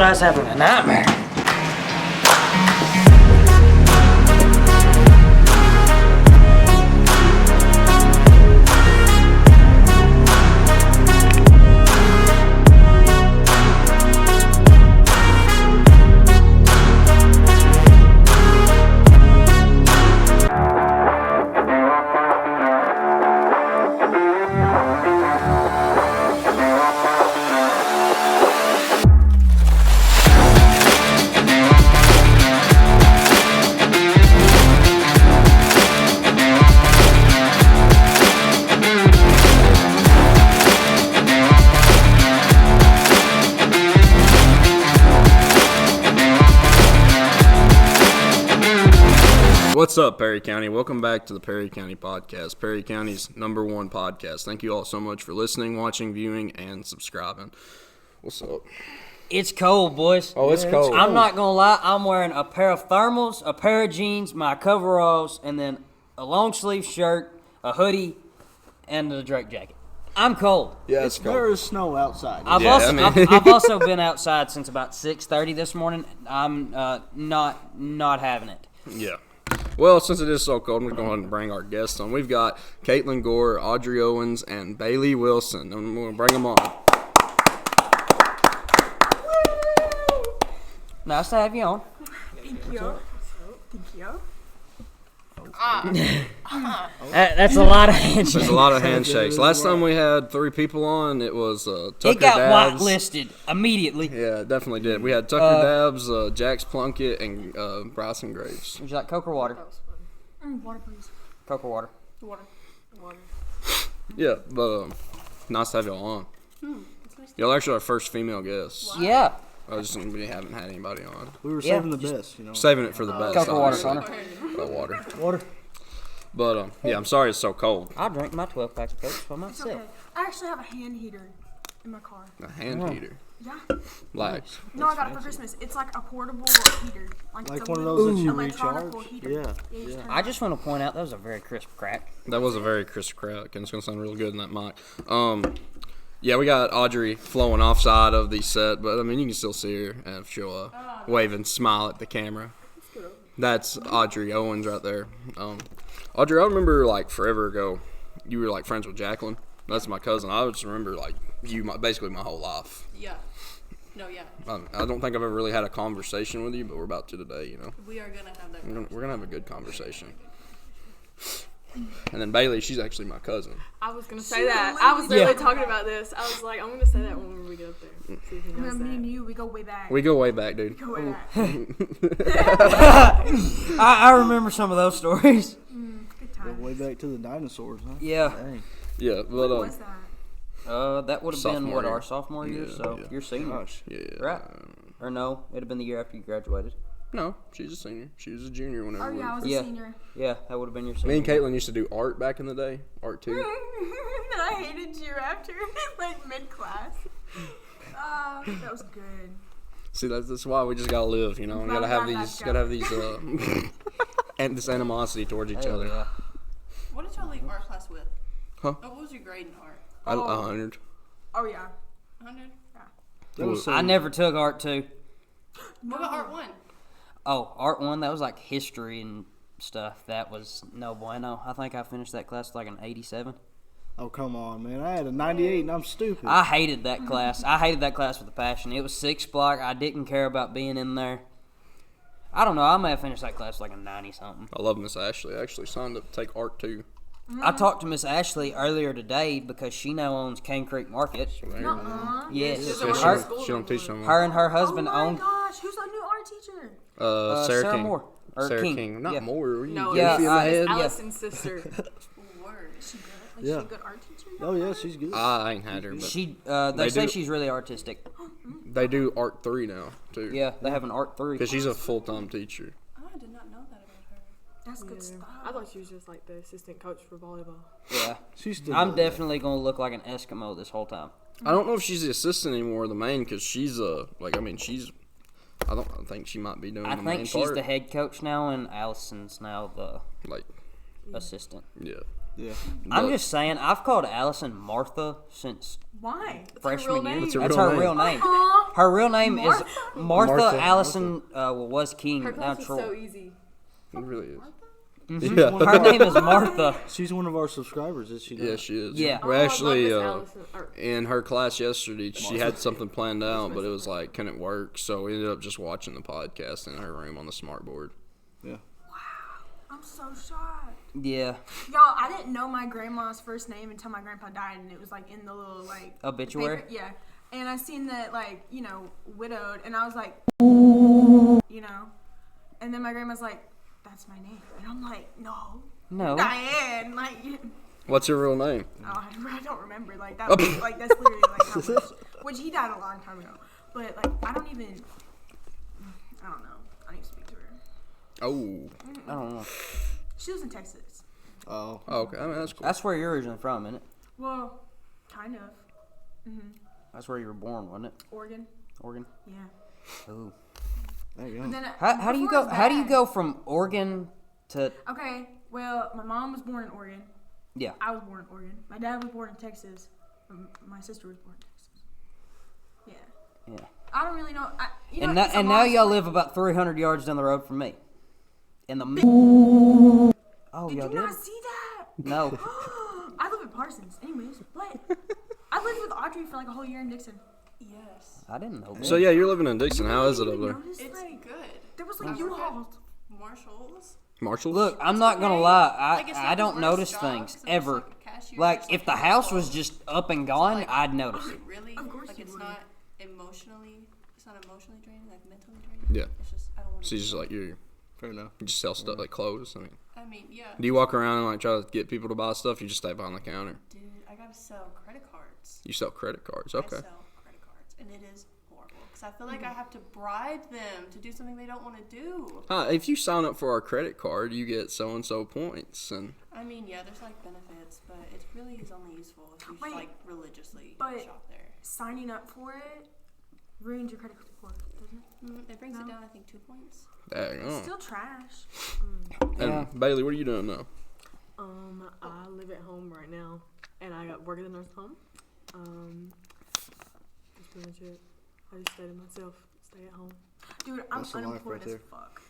I was having a nightmare. What's up, Perry County? Welcome back to the Perry County Podcast, Perry County's #1 podcast. Thank you all so much for listening, watching, viewing, and subscribing. What's up? It's cold, boys. Oh, it's cold. I'm not going to lie. I'm wearing a pair of thermals, a pair of jeans, my coveralls, and then a long sleeve shirt, a hoodie, and a Drake jacket. I'm cold. Yeah, it's cold. There is snow outside. I've also been outside since about 6:30 this morning. I'm not having it. Yeah. Well, since it is so cold, I'm going to go ahead and bring our guests on. We've got Caitlin Gore, Audrey Owens, and Bailey Wilson. And we're going to bring them on. Nice to have you on. Thank you. Thank you. That's a lot of handshakes. There's a lot of handshakes. Last time we had 3 people on, it was Tucker It got Dabbs. whitelisted immediately. Yeah, it definitely did. We had Tucker Dabbs, Jax Plunkett, and Bryson Graves. Would you like Coke or water? Water, please. Coke or water? Water. Yeah, but nice to have y'all on. Y'all are actually our first female guests. Yeah. We haven't had anybody on. We were saving the best, you know. Saving it for the best. Coke or water, obviously. Connor? Water. Water. But, yeah, I'm sorry it's so cold. I'll drink my 12 packs of Coke by It's myself. okay. I actually have a hand heater in my car. A hand heater. Yeah. Like, No, I got it for Christmas. It's like a portable heater. Like it's one a of those that you electronical recharge? heater. Yeah. You just turn I it just want to point out that was a very crisp crack. that was a very crisp crack, and it's going to sound real good in that mic. Yeah, we got Audrey flowing offside of the set, but, I mean, you can still see her if she'll wave and smile at the camera. That's Audrey Owens right there. Audrey, I remember, like, forever ago, you were, like, friends with Jacqueline. That's my cousin. I just remember, like, you basically my whole life. Yeah. No, yeah. I don't think I've ever really had a conversation with you, but we're about to today, you know. We are going to have that. We're gonna have a good conversation. And then Bailey, she's actually my cousin. I was going to say that. I was literally talking about this. I was like, I'm going to say that when we get up there. See if he knows Me and that. you, we go way back. We go way back, dude. go way back. I remember some of those stories. Good times. Way back to the dinosaurs, huh? Yeah. Dang. Yeah, but What was that? That would have been, Sophomore year. our sophomore year, Yeah, so yeah. you're senior. Gosh. yeah. Right. Or no, it'd have been the year after you graduated. No, she's a senior. She was a junior whenever. Oh, yeah, I was a Yeah. senior. Yeah, that would have been your Me senior. and Caitlin used to do art back in the day. Art too. And I hated you after, like, mid-class. That was good. See, that's why we just gotta live, you know. We gotta have these, and this animosity towards each Hell other. yeah. What did y'all leave art class with? Huh? Oh, what was your grade in art? 100. Oh, yeah. 100? That was I never took art 2. What about art 1? Oh, art 1, that was like history and stuff. That was no bueno. I think I finished that class with like an 87. Oh, come on, man. I had a 98 and I'm stupid. I hated that class. I hated that class with a passion. It was 6 block. I didn't care about being in there. I don't know. I may have finished that class with like a 90-something. I love Miss Ashley. I actually signed up to take art too. I talked to Miss Ashley earlier today because she now owns Cane Creek Market. Nuh-uh. Yes. She's Yeah, a Her, she don't teach no more. her and her husband Oh, my own gosh. Who's our new art teacher? Sarah King. Moore. Or Sarah King. King. Not Yeah. Moore. Are you No, goofy yeah, in the I- head? Yeah. Allison's sister. Word. Is she good? Like, Yeah. she's a good art teacher? Oh, yeah, she's good. I ain't had her, but She, They they say do- she's really artistic. they do art 3 now too. Yeah, they have an art 3. Because she's a full-time teacher. Oh, I did not know that about her. That's good stuff. I thought she was just like the assistant coach for volleyball. Yeah. She's still I'm good. definitely going to look like an Eskimo this whole time. I don't know if she's the assistant anymore or the main, because she's I don't think she might be doing I the main think she's part. the head coach now, and Allison's now the Like, assistant. yeah. Yeah. I'm But- just saying, I've called Allison Martha since Why? freshman year. name. That's her That's real her name. real name. Aw. Her real name is Martha Martha. Allison. Was King, Her but now class is Troy. so easy. It really is. Mhm. Yeah. Her name is Martha. She's one of our subscribers, is she? Yeah, not? she is. Yeah. We Oh, I love actually, Miss Allison. in her class yesterday, she had something planned out, but it was like couldn't work, so we ended up just watching the podcast in her room on the smart board. Yeah. I'm so shocked. Yeah. Y'all, I didn't know my grandma's first name until my grandpa died, and it was like in the little like Obituary? paper- yeah, and I seen that like widowed, and I was like, and then my grandma's like, "That's my name," and I'm like, "No, No. Diane." Like, What's her real name? I don't remember. Like that. Was, like that's literally like how much. Which he died a long time ago, but like I don't know. I need to speak to her. Oh. I don't know. She lives in Texas. Oh. Okay. I mean, that's cool. That's where you're originally from, isn't it? Well, kind of. That's where you were born, wasn't it? Oregon. Oregon. Yeah. Ooh. There you go. But then How do you before go? it was How do you bad. go from Oregon to? Okay, well, my mom was born in Oregon. Yeah. I was born in Oregon. My dad was born in Texas. My sister was born in Texas. Yeah. Yeah. I don't really know. And now, it's a and now long y'all story. live about 300 yards down the road from me. In the. Oh, Did y'all you did? not see that? No. I live in Parsons. Anyways, but I lived with Audrey for like a whole year in Dixon. Yes. I didn't know that. So yeah, you're living in Dixon. How is it up You there? noticed, It's like, good. there was like U-Hauls. Marshalls. Marshalls. Look, I'm not gonna lie. Like, it's I not don't the notice worst things job, 'cause I'm just, ever. like, a cashier, Like just, if the like, house was clothes. just up and gone, like- I'd notice it. Really? Of course like you it's would. not emotionally. It's not emotionally draining, like mentally draining. Yeah. It's just I don't want So to. you just like you Fair enough. just sell stuff like clothes. I mean, yeah. Do you walk around and like try to get people to buy stuff? You just stay behind the counter. Dude, I gotta sell credit cards. You sell credit cards. I Okay. sell credit cards, and it is horrible because I feel like I have to bribe them to do something they don't want to do. If you sign up for our credit card, you get so and so points, and I mean, yeah, there's like benefits, but it really is only useful if you Wait, like religiously but- shop there. Signing up for it ruins your credit score, doesn't it? It brings No. it down, I think, 2 points. dang It's on. still trash. Yeah. And Bailey, what are you doing now? I live at home right now, and I got work at the nurse home. That's pretty much it. I just stay to myself, stay at home. Dude, I'm That's the life unemployed right as there. fuck.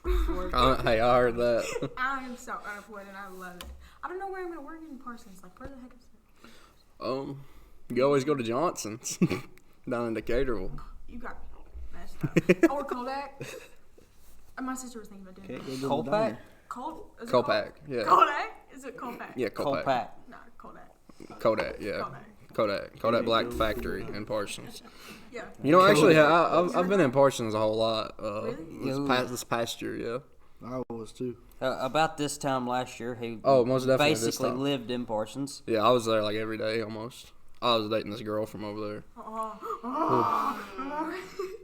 Hey, I heard that. I am so unemployed and I love it. I don't know where I'm gonna work in Parsons. Like, where the heck is it? You always go to Johnson's down in Decaturville. You got me messed up. Or Kodak. My sister was thinking about doing Can't that. go to the Colpack? diner. Cold? Is it Copac, yeah. Kodak? Is it Kodak? Yeah, Copac. Colpack. No, Kodak. Kodak, yeah. Kodak. Kodak Black Factory in Parsons. Yeah. You know, actually, I've been in Parsons a whole lot. Really? This past year, yeah. I was too. About this time last year, he Oh, most definitely this basically time. lived in Parsons. Yeah, I was there like every day almost. I was dating this girl from over there.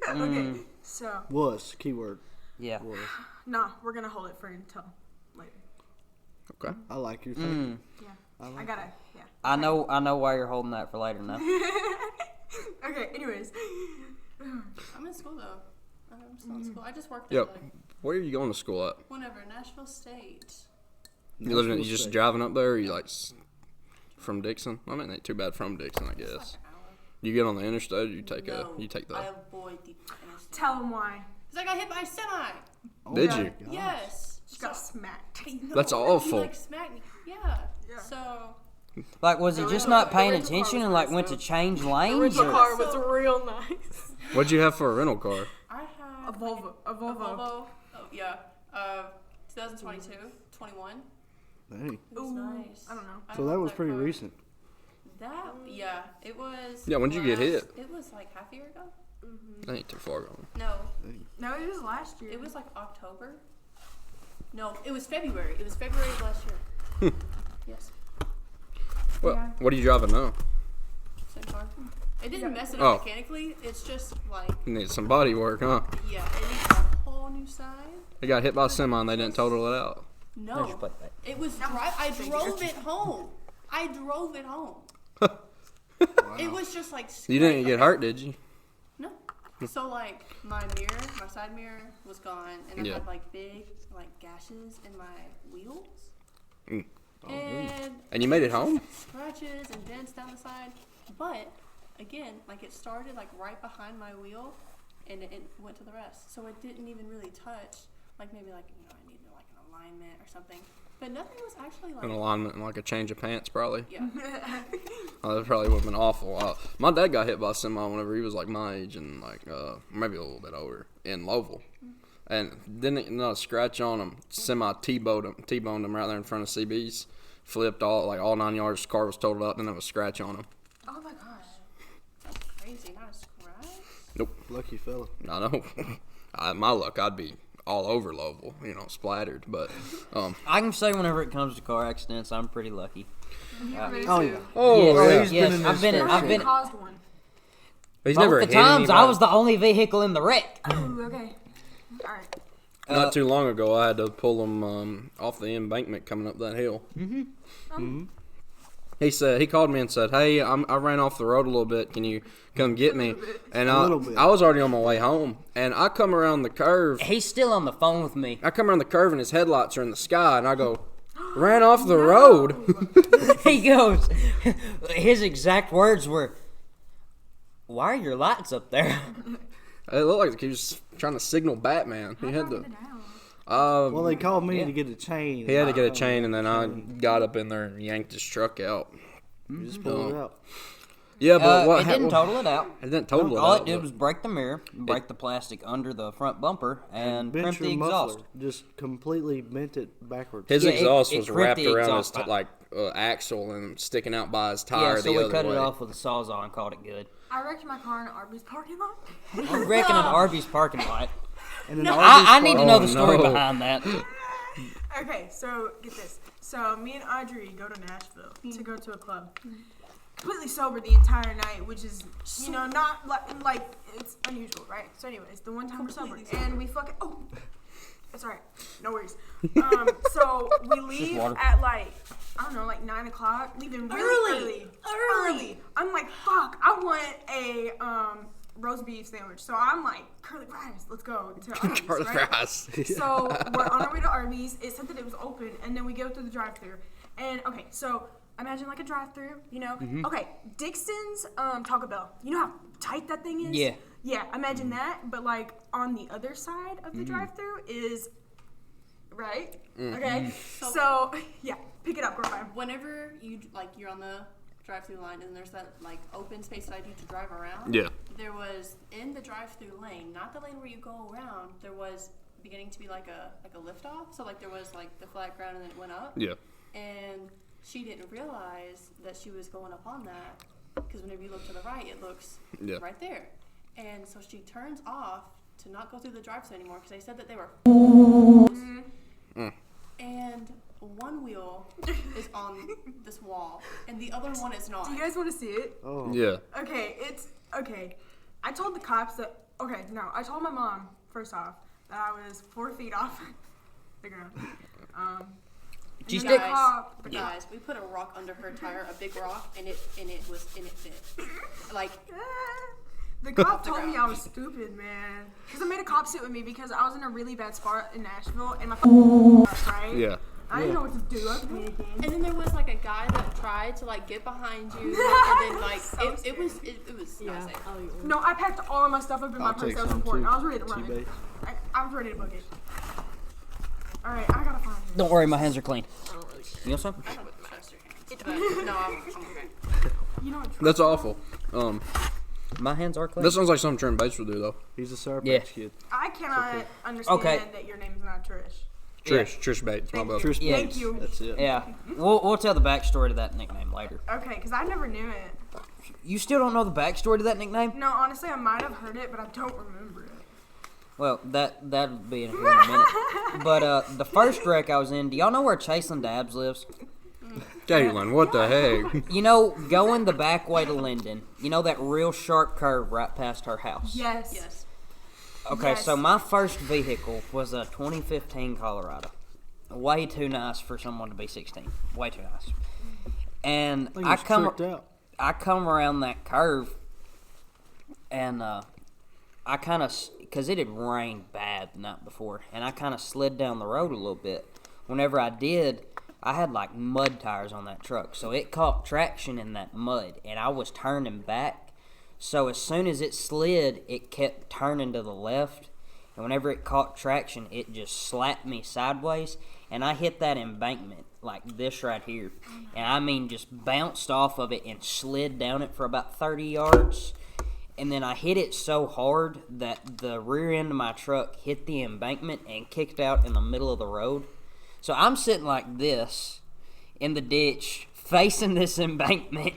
Okay, so, Was keyword. Yeah. Was. nah, we're gonna hold it for until later. Okay. I like your thing. Yeah. I like I gotta, yeah. I know why you're holding that for later now. Okay, anyways. I'm in school though. I'm still in school. I just work there Yep. like Where are you going to school at? whenever. Nashville State. You living? You Nashville just State. driving up there? Or you like from Dixon? I mean, ain't too bad from Dixon, I It's guess. like an hour. You get on the interstate. Or you take No, you take the. I avoid the interstate. Tell him why. Because I got hit by a semi. Oh Did my you? gosh. Yes. She got smacked. No, That's awful. He like smacked me. Yeah. Yeah. So Like, was he The just rental- not paying the rental car attention was and like nice, went to though. change The lanes? rental Or? car was real nice. What'd you have for a rental car? I had A Volvo. A a Volvo. Volvo. Oh yeah. 2022, 21. Dang. It was Ooh, nice. I don't know. I So love that was pretty car. recent. That yeah, it was. Yeah, when'd you get hit? It was like half a year ago. That ain't too far gone. No, No, it was last year. it was like October. No, it was February. It was February of last year. Yes, Well, Yeah. what are you driving now? same car. It didn't mess it Oh. up mechanically. It's just like You need some body work, huh? yeah, it needs a whole new side. They got hit by a semi and they didn't total it out. No, Just put that. it was I drove it home. I drove it home. It was just like You didn't scraped- get hurt, did you? No. So like my mirror, my side mirror was gone, and I Yeah. had like big like gashes in my wheels. And you made it home? Scratches and dents down the side. But, again, like it started like right behind my wheel and it went to the rest. So it didn't even really touch. Like maybe like, I needed like an alignment or something. But nothing was actually like... An alignment and like a change of pants, probably. Yeah. Oh, that probably would have been awful. My dad got hit by a semi whenever he was like my age and like maybe a little bit older in Louisville. And didn't not a scratch on him. Semi T-boned him right there in front of CB's. Flipped all 9 yards. His car was totaled up. Then there was a scratch on him. Oh my gosh. That's crazy. Not a scratch? Nope. Lucky fella. I know. My luck, I'd be all over Louisville, splattered. But I can say whenever it comes to car accidents, I'm pretty lucky. Oh yeah. Yes, he's been in I've this been. Caused one. he's Both never the hit times I anybody. was the only vehicle in the wreck. Ooh, okay. All right. Not too long ago, I had to pull him off the embankment coming up that hill. He called me and said, "Hey, I ran off the road a little bit. Can you come get me?" And A little bit. I was already on my way home, and I come around the curve. He's still on the phone with me. I come around the curve, and his headlights are in the sky, and I go, "Ran off the road." He goes, his exact words were, "Why are your lights up there?" It looked like he was trying to signal Batman. He had to. Well, they called me to get a chain. He had to get a chain, and then I got up in there and yanked his truck out. You just pull it out. Yeah, but what it didn't total it out. It didn't total it All out. it did was break the mirror, break the plastic under the front bumper, and Bent crimp the your exhaust. muffler. Just completely bent it backwards. His Yeah, exhaust it was crimped wrapped the around his exhaust pipe. axle and sticking out by his tire Yeah, the so we other cut way. it off with a sawzall and called it good. I wrecked my car in an Arby's parking lot. I reckon an Arby's parking lot. And I need to know the Oh, story no. behind that. Okay, so get this. So me and Audrey go to Nashville to go to a club. Completely sober the entire night, which is, not like it's unusual, right? So anyways, the one time we're sober and we fucking, it's alright, no worries. So we leave water. at like 9 o'clock, leaving really early. I'm like, fuck, I want a roast beef sandwich. So I'm like, curly fries, let's go to Arby's, Curly right? fries. So we're on our way to Arby's. It said that it was open, and then we go through the drive-thru. And okay, so imagine like a drive-thru, Okay, Dixon's Taco Bell. You know how tight that thing is? Yeah. Yeah, imagine that, but like on the other side of the drive-thru is right. Okay, so yeah, pick it up, girlfriend. Whenever you're on the drive-through line and there's that like open space that I do to drive around. Yeah. There was in the drive-through lane, not the lane where you go around. There was beginning to be like a lift off. So like there was like the flat ground and then it went up. Yeah. And she didn't realize that she was going up on that because whenever you look to the right, it looks right there. And so she turns off to not go through the drive-through anymore because they said that they were. And one wheel is on this wall, and the other one is not. Do you guys want to see it? Oh. Yeah. Okay, okay. I told the cops that. Okay, no, I told my mom first off that I was 4 feet off the ground. Just and then the cop- Guys, we put a rock under her tire, a big rock, and it fit. Like The cop told me I was stupid, man. Because I made a cop sit with me because I was in a really bad spot in Nashville and my right? Yeah. I didn't know what to do. I was panicking. and then there was like a guy that tried to like get behind you, and then like So it was not safe. No, I packed all of my stuff up in my I'll purse. take That was some important. too. I was ready to run T-bait. it. I was ready to book it. Alright, I gotta find it. Don't worry, my hands are clean. You want some? I don't trust your hands. But no, I'm okay. You know what? That's awful. My hands are clean. That sounds like something Trent Bates would do, though. He's a Sour Yeah. Patch Kid. I cannot understand Okay. that your name's not Trish. Trish Bates, my brother. Trish Yeah. Bates. Thank you. That's it. Yeah, we'll tell the backstory to that nickname later. Okay, because I never knew it. You still don't know the backstory to that nickname? No, honestly, I might have heard it, but I don't remember it. Well, that'll be in here in a minute. But the first wreck I was in, do y'all know where Chaselin Dabbs lives? Caitlin, what the heck? You know, going the back way to Linden, you know that real sharp curve right past her house? Yes. Yes. Okay, Yes. so my first vehicle was a 2015 Colorado. Way too nice for someone to be 16. Way too nice. And I think he was tricked out. I come around that curve, and I kind of, because it had rained bad the night before, and I kind of slid down the road a little bit. Whenever I did, I had like mud tires on that truck, so it caught traction in that mud, and I was turning back. So as soon as it slid, it kept turning to the left, and whenever it caught traction, it just slapped me sideways, and I hit that embankment like this right here, and I mean just bounced off of it and slid down it for about 30 yards, and then I hit it so hard that the rear end of my truck hit the embankment and kicked out in the middle of the road. So I'm sitting like this in the ditch facing this embankment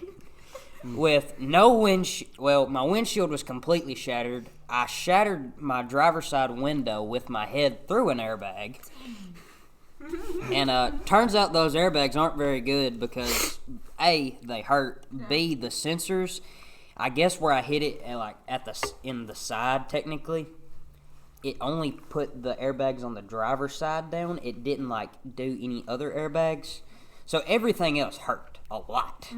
with no windshield. Well, my windshield was completely shattered. I shattered my driver's side window with my head through an airbag. And turns out those airbags aren't very good because A, they hurt. B, the sensors, I guess where I hit it like in the side technically, it only put the airbags on the driver's side down. It didn't like do any other airbags. So everything else hurt a lot.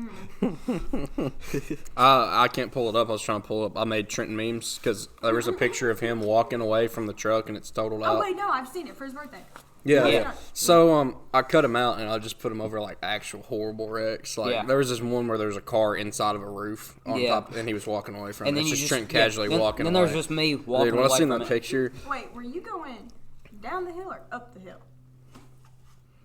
I can't pull it up. I was trying to pull it up. I made Trenton memes because there was a picture of him walking away from the truck and it's totaled out. Oh wait, no, I've seen it for his birthday. Yeah. So I cut him out and I just put him over like actual horrible wrecks. Like there was this one where there was a car inside of a roof on top, and he was walking away from it. It's just Trent casually walking. Then away. there's just me walking. Dude, when away I seen from that it. picture. Wait, were you going down the hill or up the hill?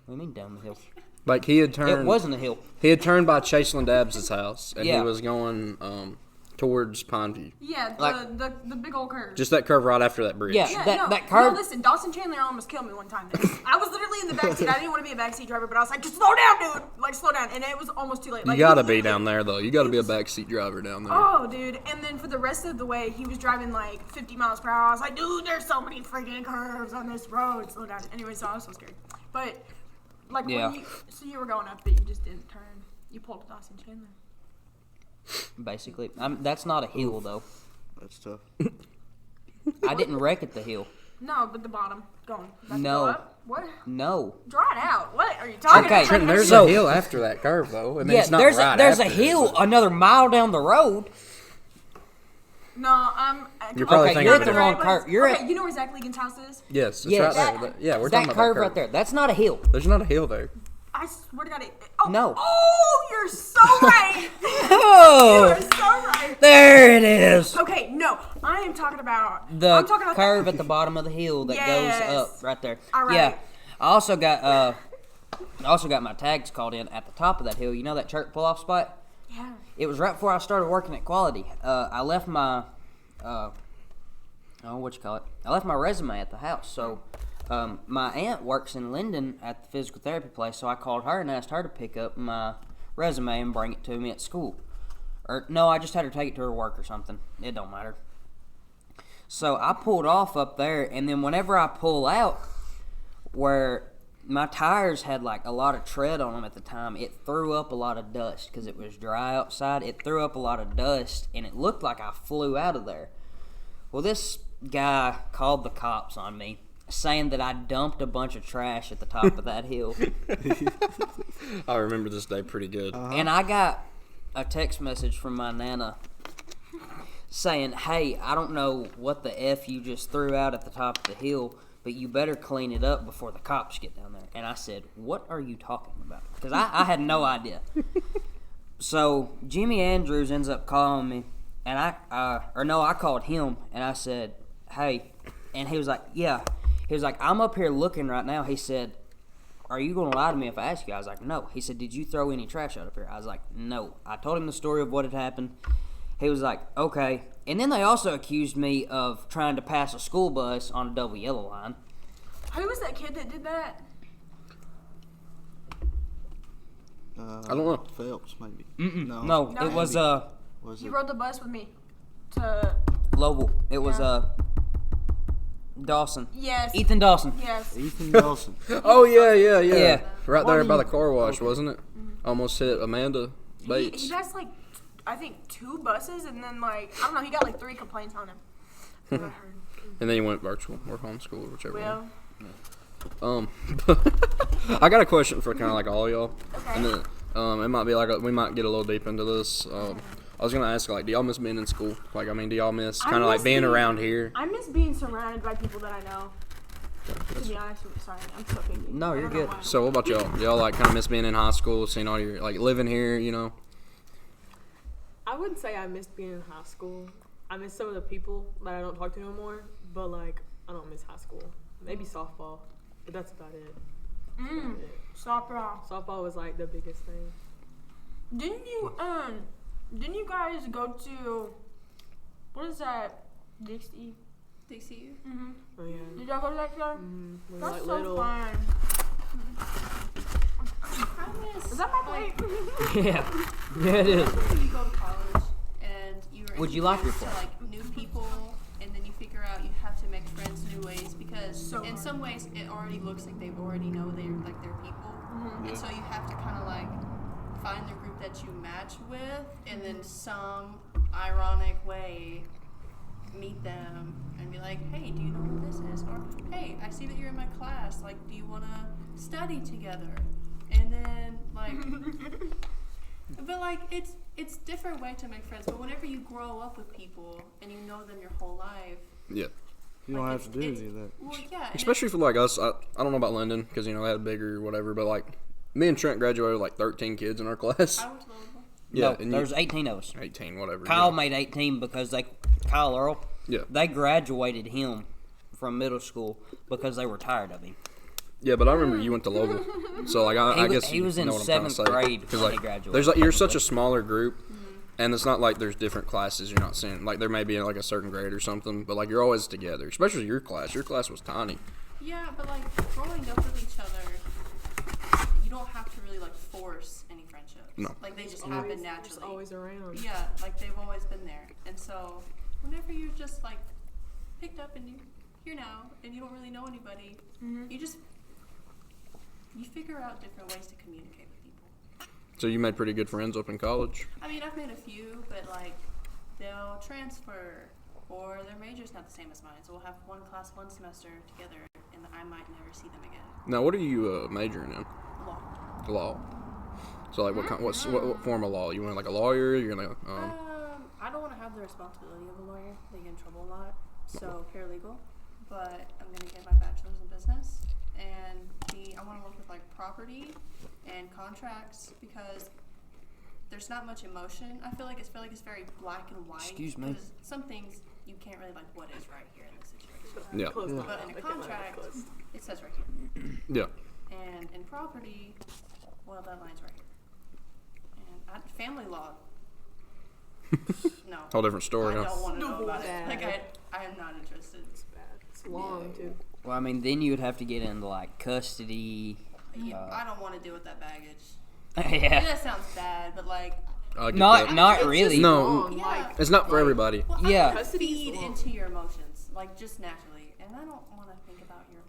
What do you mean down the hill? Like he had turned. It wasn't a hill. He had turned by Chaseland Dabbs' house, and he was going towards Pineview. Yeah, the big old curve. Just that curve right after that bridge. Yeah. That curve. No, listen, Dawson Chandler almost killed me one time. I was literally in the backseat. I didn't want to be a backseat driver, but I was like, just slow down, dude. Like, slow down. And it was almost too late. Like, You gotta be down there though. You gotta be a backseat driver down there. Oh, dude. And then for the rest of the way, he was driving like 50 miles per hour. I was like, dude, there's so many freaking curves on this road. Slow down. Anyway, so I was so scared. But, like, when you were going up, but you just didn't turn. You pulled a Dawson Chandler. Basically, that's not a hill though. That's tough. I didn't wreck at the hill. No, but the bottom. Going. No. Go up? What? No. Draw it out. What are you talking Okay, about? Trenton, there's So- a hill after that curve though, and then Yeah, it's not there's right there's a after it, hill but- another mile down the road. No, You're probably Okay, thinking you're of at the it. wrong curve. You're okay, at you know where Zach Ligon's house is? Yes, it's Yes. right there. Yeah, we're that talking about curve that right there. That's not a hill. There's not a hill there. I swear to God, oh, No. Oh, you're so right. Oh, You're so right. there it is. Okay, no, I am talking about The I'm talking about curve at the bottom of the hill that Yes. goes up right there. All right. Yeah, I also got my tags called in at the top of that hill. You know that church pull-off spot? Yeah. It was right before I started working at Quality. I left my I left my resume at the house. So my aunt works in Linden at the physical therapy place, so I called her and asked her to pick up my resume and bring it to me at school. Or no, I just had her take it to her work or something. It don't matter. So I pulled off up there, and then whenever I pull out, where my tires had like a lot of tread on them at the time, it threw up a lot of dust because it was dry outside. It threw up a lot of dust, and it looked like I flew out of there. Well, this guy called the cops on me, saying that I dumped a bunch of trash at the top of that hill. I remember this day pretty good. And I got a text message from my nana saying, hey, I don't know what the F you just threw out at the top of the hill, but you better clean it up before the cops get down there. And I said, what are you talking about? Because I had no idea. So Jimmy Andrews ends up calling me, and I called him, and I said, hey, and he was like, yeah. He was like, I'm up here looking right now. He said, are you going to lie to me if I ask you? I was like, no. He said, did you throw any trash out up here? I was like, no. I told him the story of what had happened. He was like, okay. And then they also accused me of trying to pass a school bus on a double yellow line. Who was that kid that did that? I don't know. Phelps, maybe. No, No, it was Was He it? rode the bus with me to Lowell. It was Dawson. yes. Ethan Dawson. Yes. Ethan Dawson. Oh yeah. Yeah. Right Why there do by you- the car wash, wasn't it? Almost hit Amanda Bates. He passed like I think 2 buses, and then like I don't know, he got like 3 complaints on him. I heard. And then he went virtual or homeschool, whichever Well, one. I got a question for kind of like all y'all. okay. And then it might be like we might get a little deep into this. I was gonna ask, like, do y'all miss being in school? Like, I mean, do y'all miss I kind of like miss being being- around here? I miss being surrounded by people that I know. To be honest with you, sorry, I'm so picky. No, you're I don't know good. why. So what about y'all? Y'all like kind of miss being in high school, seeing all your like living here, you know? I wouldn't say I missed being in high school. I miss some of the people that I don't talk to no more, but like I don't miss high school. Maybe softball, but that's about it. Softball. Softball was like the biggest thing. Didn't you guys go to, what is that, Dixie? Dixie. Mm-hmm. Oh yeah. Did y'all go to that show? When we were, That's like, so little. fun. I miss. Is that my like, plate? Yeah, it is. when you go to college and you're Would you like your introduced to plate? like new people, and then you figure out you have to make friends new ways because So in hard. some ways it already looks like they already know they're like their people, and so you have to kind of like find the group that you match with, and then some ironic way meet them and be like, hey, do you know what this is? Or hey, I see that you're in my class. Like, do you want to study together? And then like. But like it's different way to make friends. But whenever you grow up with people and you know them your whole life, Yeah. You don't like, have to do it's- any of that. well, yeah, and Especially for like us, I don't know about Lyndon because you know they had bigger or whatever, but like me and Trent graduated with like 13 kids in our class. I went to Louisville. Yeah, No, and you- there's 18 of us. 18, whatever. Kyle yeah. made 18 because Kyle Earl, Yeah. they graduated him from middle school because they were tired of him. Yeah, but I remember you went to Lowell, so like I guess he you was in know what I'm trying to 7th say. grade 'Cause, when like, he graduated. there's like you're such a smaller group, and it's not like there's different classes you're not seeing. Like there may be like a certain grade or something, but like you're always together. Especially your class. Your class was tiny. Yeah, but like growing up with each other, you don't have to really like force any friendships. No. Like they just Always- happen just naturally. always around. Yeah, like they've always been there. And so whenever you're just like picked up and you're here now and you don't really know anybody, you figure out different ways to communicate with people. So you made pretty good friends up in college. I mean, I've made a few, but like they'll transfer or their major's not the same as mine. So we'll have one class, one semester together, and I might never see them again. Now, what are you majoring in? Law. Law. So like what form of law? You want like a lawyer? You're gonna I don't want to have the responsibility of a lawyer. They get in trouble a lot. So paralegal. But I'm gonna get my bachelor's in business, and I want to work with like property and contracts because there's not much emotion. I feel like it's very black and white. Excuse me. Because some things you can't really like. What is right here in this situation? Yeah. Close my But eyes. in a I can't contract, close. it says right here. yeah. And in property, well, that line's right here. And family law. No. Whole different story. I Huh? don't want to know about it. Bad. Like I am not interested. It's bad. It's long too. Well, I mean, then you would have to get into like custody. I don't want to deal with that baggage. Yeah. That sounds bad, but like. I get Not that. not It's really. just No. long, Yeah. like, It's not for everybody. Well, Yeah. I Custody is feed long. into your emotions, like just naturally, and I don't want to think about your.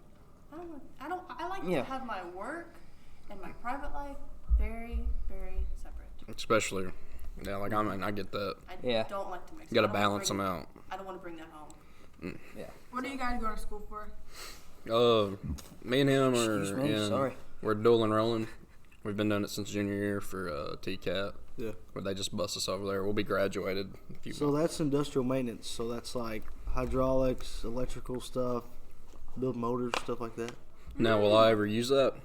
I like Yeah. to have my work and my private life very, very separate. Especially, yeah. Like I get that. I Yeah. don't like to mix. You got to I don't wanna balance bring- them out. I don't want to bring that home. What do you guys go to school for? Me and him are Excuse me, in. sorry. We're dual enrolling. We've been doing it since junior year for TCAT. Yeah. Where they just bust us over there. We'll be graduated in a few So months. that's industrial maintenance. So that's like hydraulics, electrical stuff, build motors, stuff like that. Now, will I ever use that?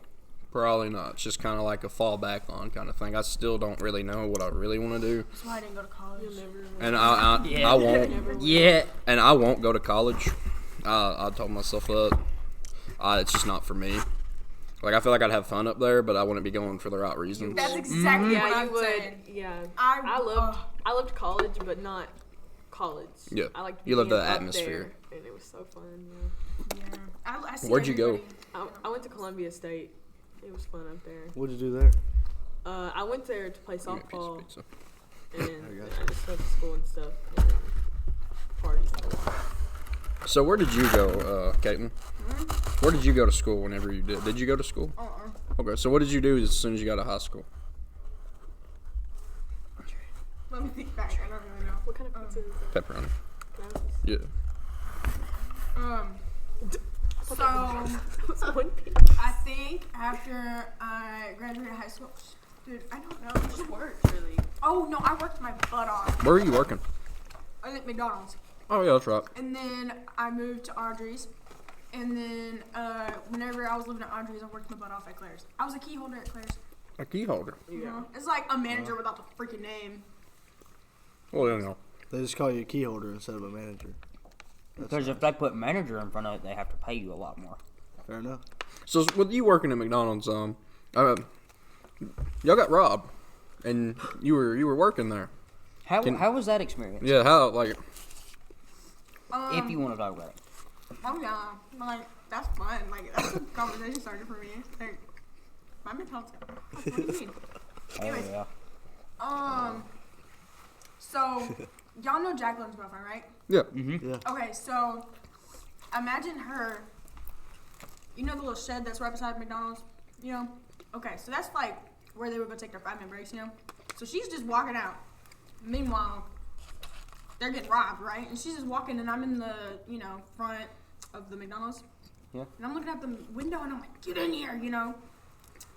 Probably not. It's just kind of like a fallback on kind of thing. I still don't really know what I really want to do, That's why I didn't go to college. You'll never. and I Yeah. won't. Yeah. And I won't go to college. I told myself that. It's just not for me. Like I feel like I'd have fun up there, but I wouldn't be going for the right reasons. That's exactly what Yeah, I'm you would. saying. Yeah. I I loved college, but not college. Yeah. I liked You loved being the up atmosphere. there, and it was so fun. Yeah. I see Where'd you go? everybody. Yeah. I went to Columbia State. It was fun up there. What'd you do there? I went there to play Give me a piece of softball, pizza. and got I just went to school and stuff, and then parties a lot. So where did you go, Caitlin? Where did you go to school whenever you did? Did you go to school? Okay, so what did you do as soon as you got out of high school? Let me think back. I don't really know. What kind of pizza is that? Pepperoni. Can I have Yeah. this? So It's one pizza. I think after I graduated high school, dude, I don't know. Just work, really. Oh no, I worked my butt off. Where were you working? I was at McDonald's, Oh yeah, that's right. and then I moved to Audrey's, And then whenever I was living at Audrey's, I worked my butt off at Claire's. I was a key holder at Claire's. A key holder. Yeah. It's like a manager without the freaking name. Well, you know. They just call you a key holder instead of a manager. Because if they put manager in front of it, they have to pay you a lot more. Fair enough. So with you working at McDonald's, y'all got robbed, and you were working there. How was that experience? Yeah, how like? If you want to talk about it. Oh yeah, like that's fun. Like that's a conversation starter for me. Like my mentality. What do you mean? Anyways, yeah. So y'all know Jacqueline's girlfriend, right? Yeah. Yeah. Okay, so imagine her. You know the little shed that's right beside McDonald's. You know. Okay, so that's like where they would go take their 5-minute breaks. You know. So she's just walking out. Meanwhile, they're getting robbed, right? And she's just walking, and I'm in the, front of the McDonald's. Yeah. And I'm looking out the window, and I'm like, get in here,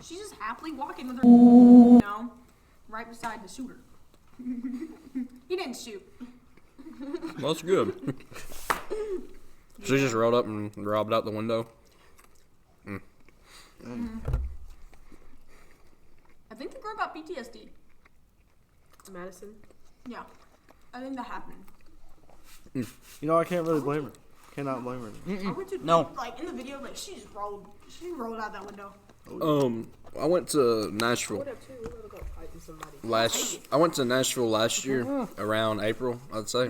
She's just happily walking with her, right beside the shooter. He didn't shoot. Well, that's good. She just rolled up and robbed out the window. I think the girl got PTSD. Madison. Yeah. I think that happened. I can't really blame her. Cannot blame her. I went to, No. like, in the video, like, she rolled out that window. I went to Nashville What up, too? We would have got fighting somebody. I went to Nashville last year around April, I'd say.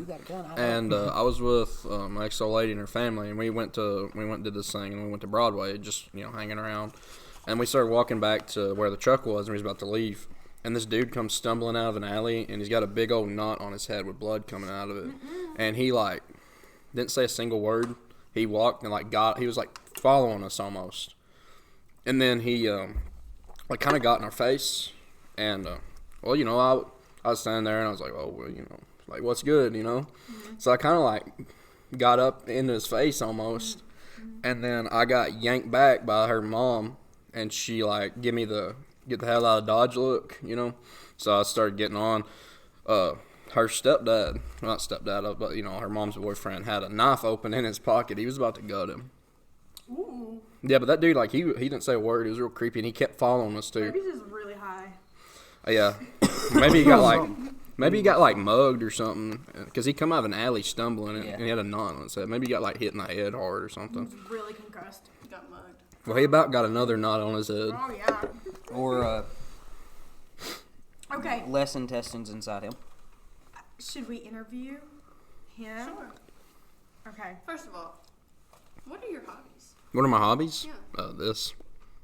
And I was with my ex old lady and her family, and we went and did this thing, and we went to Broadway, just hanging around, and we started walking back to where the truck was, and we was about to leave, and this dude comes stumbling out of an alley, and he's got a big old knot on his head with blood coming out of it, and he didn't say a single word. He walked and he was following us almost, and then he kind of got in our face, and I was standing there and I was like, oh well, what's good, So I kind of got up into his face almost, and then I got yanked back by her mom, and she give me the get the hell out of Dodge look, So I started getting on. Her stepdad, not stepdad, but her mom's boyfriend had a knife open in his pocket. He was about to gut him. Ooh. Yeah, but that dude, he didn't say a word. He was real creepy, and he kept following us too. Maybe he's just really high. Yeah, maybe he got mugged or something, because he come out of an alley stumbling, and he had a knot on his head. Maybe he got hit in the head hard or something. He's really concussed. He got mugged. Well, he about got another knot on his head. Oh, yeah. Or Okay. less intestines inside him. Should we interview him? Sure. Okay. First of all, what are your hobbies? What are my hobbies? Yeah. This.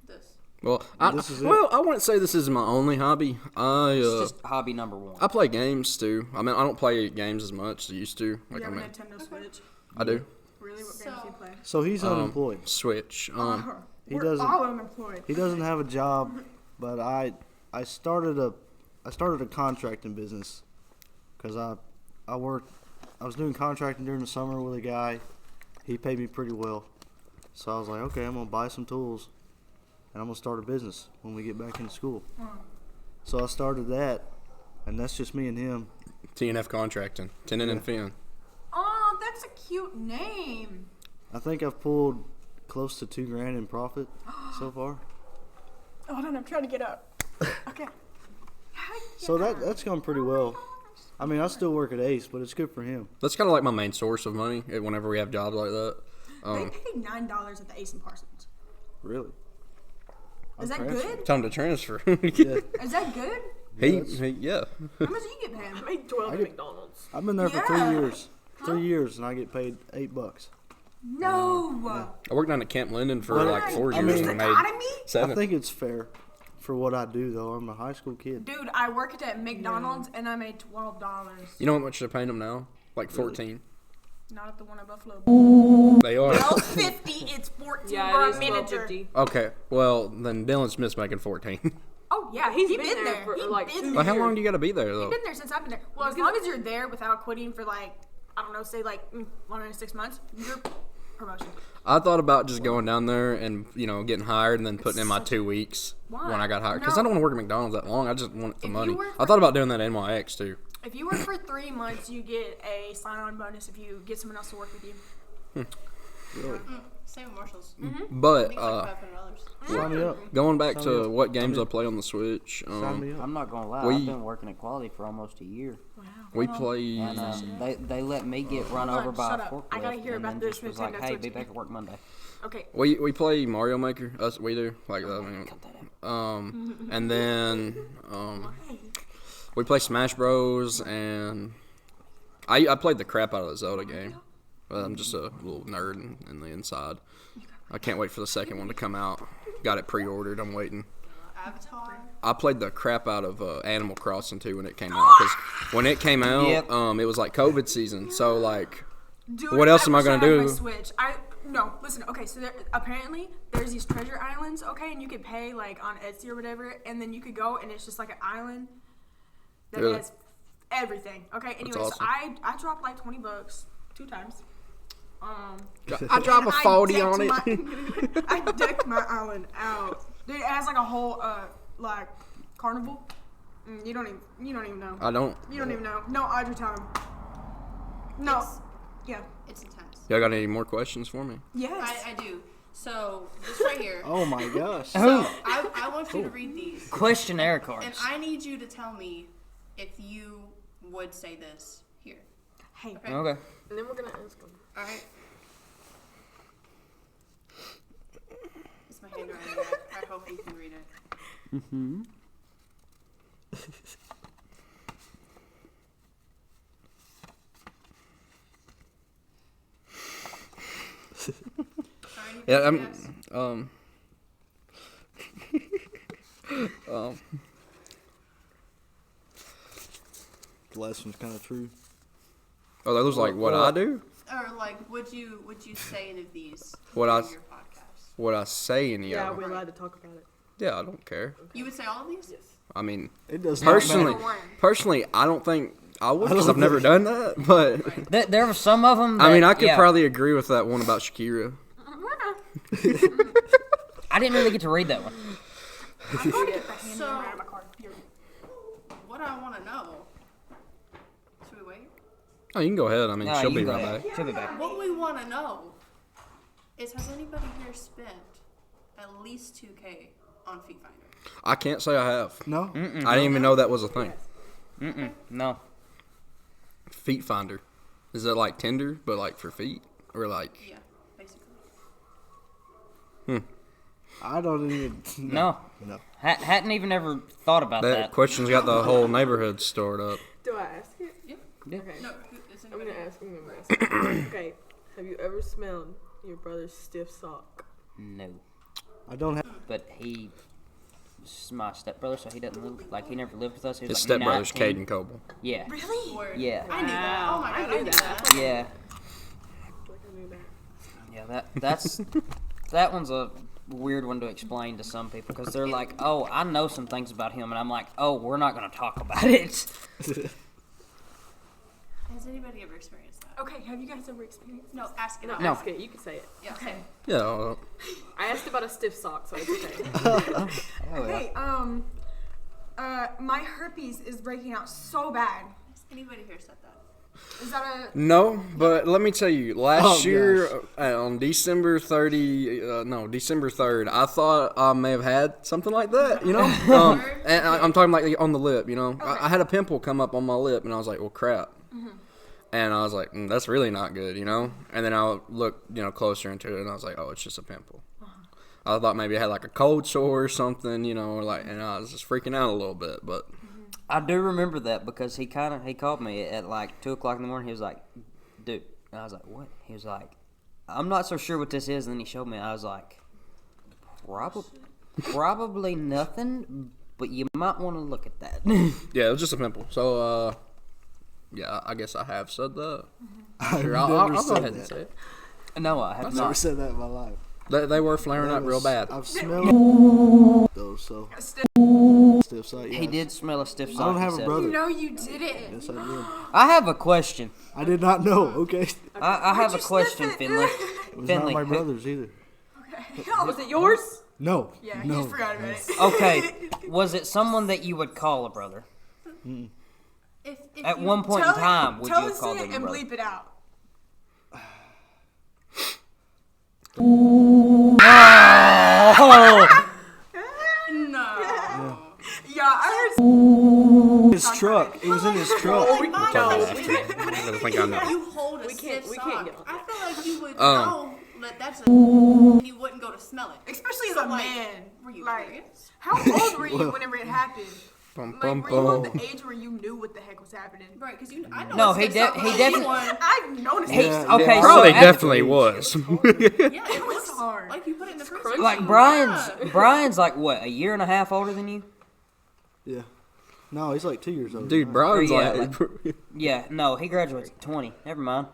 This. Well, This is it. I wouldn't say this is my only hobby. It's just hobby number one. I play games too. I mean, I don't play games as much as I used to. You have a Nintendo Switch? I do. Really? What games do you play? So he's unemployed. Switch. He We're doesn't- all unemployed. He doesn't have a job, but I started a contracting business because I was doing contracting during the summer with a guy. He paid me pretty well, so I was like, okay, I'm gonna buy some tools, and I'm gonna start a business when we get back into school. So I started that, and that's just me and him. TNF Contracting. Tenon and Finn. Oh, that's a cute name. I think I've pulled close to $2,000 in profit so far. Hold on, I'm trying to get up. Okay. So that's gone pretty well. I mean, I still work at Ace, but it's good for him. That's kind of my main source of money whenever we have jobs like that. They pay $9 at the Ace and Parsons. Really. Is that good? Time to transfer. Yeah. Is that good? Yeah. How much do you get paid? I made 12 at McDonald's. I've been there for Yeah. 3 years. 3 years, and I get paid $8. No. I worked down at Camp Linden for Well, 4 I years mean- and made Dichotomy? I 7. think it's fair for what I do, though. I'm a high school kid. Dude, I worked at McDonald's and I made $12. You know how much they're paying them now? 14. Not at the one at Buffalo. They are. Well, 50. It's 14 Yeah, for it a is manager. 12.50. Okay, well, then Dylan Smith's making 14. Oh yeah, He's he been there for, He like, been 2 there. Well, how long do you got to be there, though? He's been there since I've been there. Well, as long as you're there without quitting for I don't know, say longer than 6 months, you're promotion. I thought about just going down there and, getting hired and then putting in my 2 weeks Why? when I got hired. Because No. I don't want to work at McDonald's that long. I just want the If money. you work I thought about doing that at NYX, too. If you work for 3 months, you get a sign-on bonus if you get someone else to work with you. Really? Same with Marshalls. But I think it's like $500. Sign me up. going back Sign me to up. what games I play on the Switch, Sign me up. I'm not gonna lie. We- I've been working at Quality for almost a year, we play. and they let me get run Hold on, over by shut a up. forklift. I gotta hear and about then this just was like, Nintendo "Hey, Switch." be back at work Monday." Okay. We play Mario Maker. Us we do like that. I mean, Cut that out. and then we play Smash Bros. And I played the crap out of the Zelda game. I'm just a little nerd in the inside. I can't wait for the second one to come out. Got it pre-ordered. I'm waiting. Avatar. I played the crap out of Animal Crossing too when it came out. Because when it came out, Yep. it was like COVID season. So like, Dude, what else am I wish gonna had my do? Switch. Listen. Okay, so apparently there's these treasure islands. Okay, and you could pay like on Etsy or whatever, and then you could go and it's just like an island that Really? has everything. Okay. Anyways, awesome. I dropped like $20 2 times. I drop a and I 40 on it. decked I decked my island out. Dude, it has like a whole like carnival. You don't even know. I don't. You don't even know. No, Audrey time. No. It's- Yeah. It's intense. Y'all got any more questions for me? Yes. I do. So, this right here. Oh my gosh. So, I want you to read these. Questionnaire And cards. I need you to tell me if you would say this here. Hey. Okay? Okay. And then we're gonna ask them. Alright. It's my handwriting. I hope you can read it. Mm-hmm. Alright, Yeah, you I'm. guys? The last one's kind of true. Oh, that was like what I do. Or like, would you say any of these What I- in your podcast? What I say any Yeah, of we're them. allowed to talk about it. Yeah, I don't care. You would say all of these? Yes. I mean, It does not personally, matter. personally, I don't think I would I because don't I've never done that. But There were some of them. I mean, I that- could yeah. probably agree with that one about Shakira. I didn't really get to read that one. I'm going to get the hand So- out of my car. Here. What I want to know. Should we wait? Oh, you can go ahead. I mean, No, she'll you be can go right ahead. back. She'll be back. What we want to know is, has anybody here spent at least 2K on Feet Finder? I can't say I have. No. I didn't even know that was a thing. No. Feet Finder. Is that like Tinder, but like for feet, or like? Yeah, basically. I don't even. No. No. Hadn't even ever thought about That that. question's got the whole neighborhood stored up. Do I ask it? Yeah. Okay. No, is I'm anybody? gonna ask. Okay. Have you ever smelled your brother's stiff sock? No. I don't have. But he's my stepbrother, so he doesn't live, like, he never lived with us. He was His like stepbrother's 19. Caden Coble. Yeah. Really? Word. Yeah. I knew that. Oh my god, I knew that. Yeah. Like I knew that. Yeah, that's that one's a weird one to explain to some people because they're like, "Oh, I know some things about him," and I'm like, "Oh, we're not going to talk about it." Has anybody ever experienced that? Okay, have you guys ever experienced? No, ask it No, out. No. ask it. You can say it. Yeah, okay. Yeah. I asked about a stiff sock, so it's okay. Hey, my herpes is breaking out so bad. Has anybody here said that? Is that a? No, but let me tell you, last Oh, year on December 3rd, I thought I may have had something like that, you know? And I'm talking like on the lip, you know? I had a pimple come up on my lip, and I was like, well, crap. And I was like, that's really not good, you know? And then I looked, closer into it, and I was like, oh, it's just a pimple. I thought maybe I had like a cold sore or something, and I was just freaking out a little bit, but... I do remember that because he called me at like 2:00 in the morning. He was like, "Dude," and I was like, "What?" He was like, "I'm not so sure what this is." And then he showed me. I was like, "Probably nothing, but you might want to look at that." Yeah, it was just a pimple. So, yeah, I guess I have said that. I've Sure, never I'll go said ahead and that. say it. No, I have I've never not. said that in my life. They were flaring up real bad. I've smelled those, so stiff sight. He yes. did smell a stiff sock. I don't he have a said. brother. No, you didn't. Yes, I did. I have a question. I did not know. Okay, I have a you sniff question, it? Finley. it was Finley. not my brother's either. Oh, Was it yours? No. yeah, he no. just forgot about it. Okay, was it someone that you would call a brother? If At you, one point in time, would you tell have us called it him your and brother? bleep it out. Oh! No. Yeah, I heard. His truck. It was in his truck. Like, my talk about God, that after. I don't think I know. you hold a We can't- stiff we sock. can't get I feel like you would Um, know that that's a and you wouldn't go to smell it. Especially as So, a like, man. were you like, curious? how old were you whenever it happened? Bum, Like, bum, were you at bum. the age where you knew what the heck was happening? Right, because I know No, a he stiff de- sock he was definitely- one. I've noticed He- it. okay, Probably so definitely was. Yeah, it was was hard. Like you put it in the freezer. crunchy. like Yeah. Brian's like what, a year and a half older than you? Yeah. No, he's like 2 years old. Dude, Brian's Yeah, like, Yeah, no, he graduates at 20. Never mind.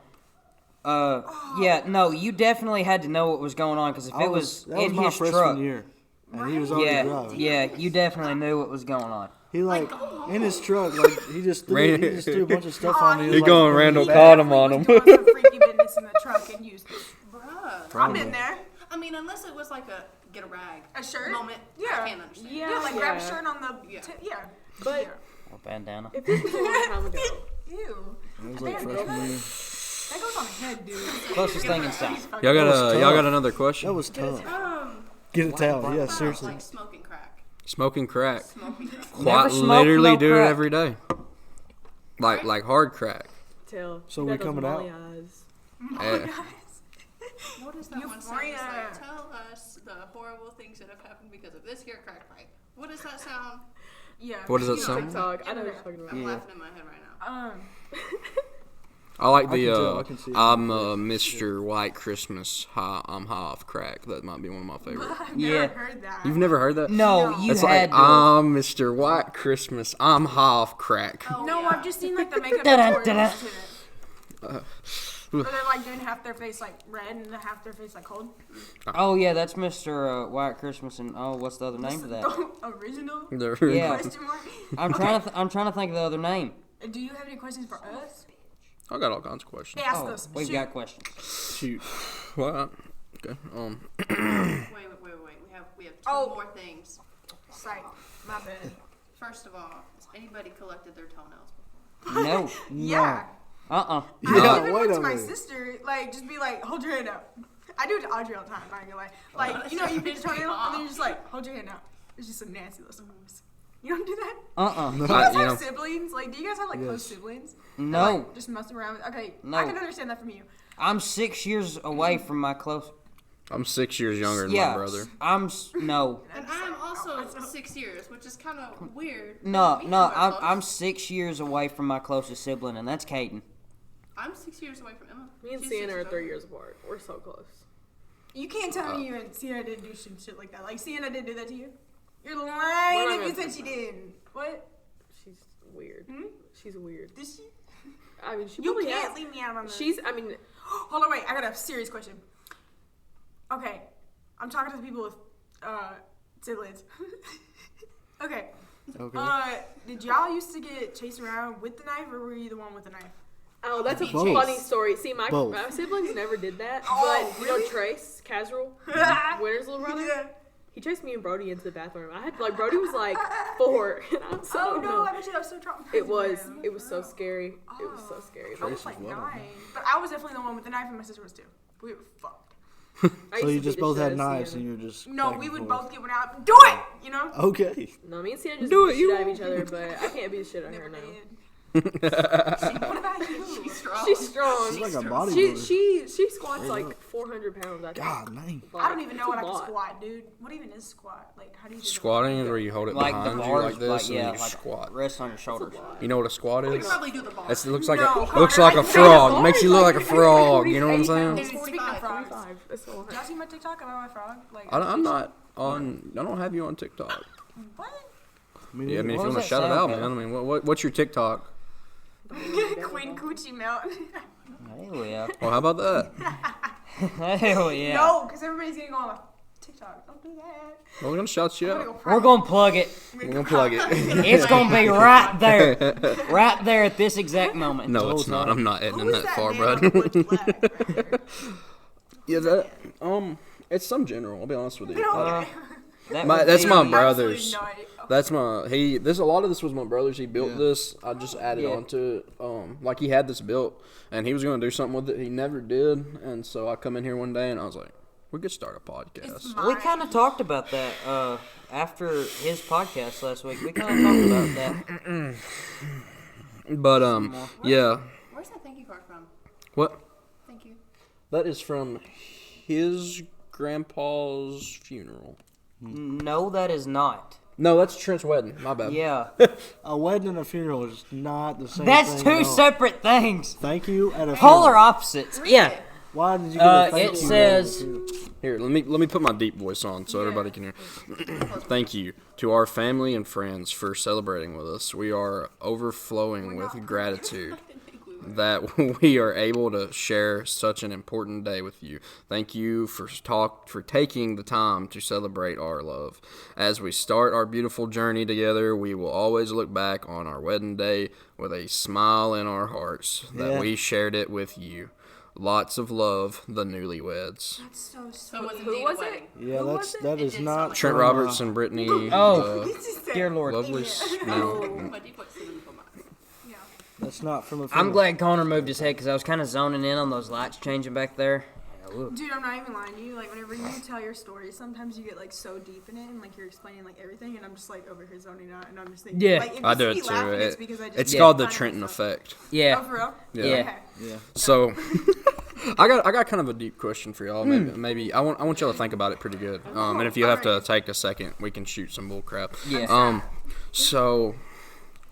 Yeah, no, you definitely had to know what was going on because if it was that was in my his freshman truck, year, and he was already yeah, driving. yeah, you definitely knew what was going on. He like in his truck, like he just threw a bunch of stuff on me. He was, going like, Randall in the caught back. him on him. Doing some freaky business in the truck and used it. Bruh. I've been there. I mean, unless it was like a get a rag A shirt? moment, Yeah. I can't understand. Yeah, like grab a Yeah. shirt on the. Yeah. Yeah. But Or bandana. if this was a long time ago, Ew. It was like freshman year. That goes on the head, dude. Closest thing in South. y'all got was y'all tough. got another question? That was tough. Um, Get a towel. Yeah, I thought seriously. like smoking crack. Smoking crack. Smoking crack. Never Quite smoked literally no do it crack. every day. Like hard crack. tell. So you we got those coming out? Molly eyes. Eh. What is that one sound? It's Euphoria. like, tell us the horrible things that have happened because of this here crack pipe. What does that sound? Yeah. What does that You know, sound? TikTok. I know what you're talking about. I'm Yeah. laughing in my head right now. I like I the can tell, I can see it. I'm Mr. White Christmas high I'm high off crack. That might be one of my favorites. I've Yeah. never heard that. You've never heard that? No, you It's had like to. I'm Mr. White Christmas. I'm high off crack. Oh, No, yeah. I've just seen like the makeup Da-da, tutorials da-da. to it. Where they're like doing half their face like red and half their face like cold. Oh yeah, that's Mr. White Christmas and what's the other name for that? Original? Yeah. Question mark? I'm trying to think of the other name. Do you have any questions for us? I got all kinds of questions. Hey, ask Oh, us. we've Shoot. got questions. Shoot. Well, okay. Wait. We have two Oh. more things. Psych. My bad. First of all, has anybody collected their toenails? No. Yeah. Uh-uh. I Yeah, even wait went to a my minute. sister, like, just be like, hold your hand up. I do it to Audrey all the time, not gonna lie. Like, you know, you pinch your toenail, and then you're just like, hold your hand up. It's just a nasty little moves. You don't do that? Uh-uh. Do you guys you have know, siblings? Like, do you guys have, like, Yes. close siblings? No. Like, just messing around with, okay, No. I can understand that from you. I'm 6 years away from my close. I'm 6 years younger than Yeah. my brother. No. And I am also 6 years, which is kind of weird. No, Me no. and Emma are I'm close. 6 years away from my closest sibling, and that's Caden. I'm 6 years away from Emma. Me and She's Sienna 6 are years 3 older. years apart. We're so close. You can't tell me you and Sienna didn't do some shit like that. Like, Sienna didn't do that to you? You're We're lying not if you gonna- said she didn't. What? She's weird. Hmm? She's weird. Did she? I mean, she You probably can't has. leave me out on this. I mean, Hold on, wait. I got a serious question. Okay, I'm talking to the people with siblings. Okay. Okay. Did y'all used to get chased around with the knife, or were you the one with the knife? oh, that's a Both. funny story. See, my Both. siblings never did that. Oh, but, really? you know Trace, Casserole, Winter's little brother? Yeah. He chased me and Brody into the bathroom. I had, like, Brody was, like, 4. And I was so, Oh no! I bet you that was so traumatizing. It was. for him. It was so scary. It was so Oh. scary. I was like Trace was little. 9, but I was definitely the one with the knife, and my sister was too. We were fucked. I So used you to just beat the both shit had out of knives Sienna. and you were just. No, back we and would forth. both get one out. Do it. You know. Okay. No, me and Sienna just Do beat it, the you shit out of each other, but I can't beat the shit out of her Never now. did. What about you? She's strong. She's strong. She's like a She bodybuilder. she squats like 400 pounds. I think. God, dang. I don't even know what It's I a can lot. squat, dude. What even is squat? Like, how do you do that? Squatting is where you hold it Like the behind you bars, like this like and yeah, you like squat. rest on your shoulders. You know what a squat We is? could probably do the bar. It looks like No, a looks Connor, like a I can't frog. afford Makes you it, look like, like a frog. You know what I'm 48 saying? pounds. Dude, speaking of 45, frogs, 45. That's so did y'all see my TikTok about my frog? Like, I'm not on. I don't have you on TikTok. What? Yeah, I mean, if What you was want to that shout it sound, out, man. Kevin? I mean, what's your TikTok? Queen Coochie Melt. Hell yeah. Well, how about that? Hell yeah. No, because everybody's getting on TikTok. Don't do that. Well, we're gonna shout you I'm gonna out. go We're gonna plug it. We're gonna plug it. It's gonna be right there. Right there at this exact moment. No, The it's whole not. time. I'm not Who editing is that that far, man on the bud. wood flag right there? Yeah, that it's some general. I'll be honest with you. No, That My- would that's be- my absolutely brother's. no idea. That's my this a lot of this was my brother's. He built Yeah. this. I just added Yeah. on to it. Like he had this built and he was gonna do something with it. He never did. And so I come in here one day and I was like, We could start a podcast. It's We mine. kind of talked about that after his podcast last week. We kind of talked about that. But yeah. Where's that thank you card from? What? Thank you. That is from his grandpa's funeral. No, that is not. No, that's Trent's wedding. My bad. Yeah. A wedding and a funeral is not the same That's thing two at all. separate things. Thank you at a Polar funeral. opposites. Yeah. Why did you get a thank It you says- at a funeral? Here, let me put my deep voice on so everybody can hear. Thank you to our family and friends for celebrating with us. We are overflowing with gratitude that we are able to share such an important day with you. Thank you for taking the time to celebrate our love. As we start our beautiful journey together, we will always look back on our wedding day with a smile in our hearts that Yeah. we shared it with you. Lots of love, the newlyweds. That's so sweet. So it was Who indeed was a wedding. Yeah, Who that's was it? that It is did not sound like Trent from, Roberts and Brittany. Oh. It's Dear Lord. Lovelace. Oh, No. but he puts it in the mind. Yeah. that's not from a funeral. I'm glad Connor moved his head because I was kind of zoning in on those lights changing back there. Dude, I'm not even lying to you. Like, whenever you tell your stories, sometimes you get, like, so deep in it and, like, you're explaining, like, everything, and I'm just, like, over here zoning out, and I'm just thinking, Yeah. like, if I you do see it me laughing, too. it's because I just It's Yeah. called the find Trenton myself. effect. Oh, Yeah. for real? Yeah. Yeah. Okay. Yeah. So, I got kind of a deep question for y'all. Maybe I want y'all to think about it pretty good. And if you have to take a second, we can shoot some bull crap. Yeah. So,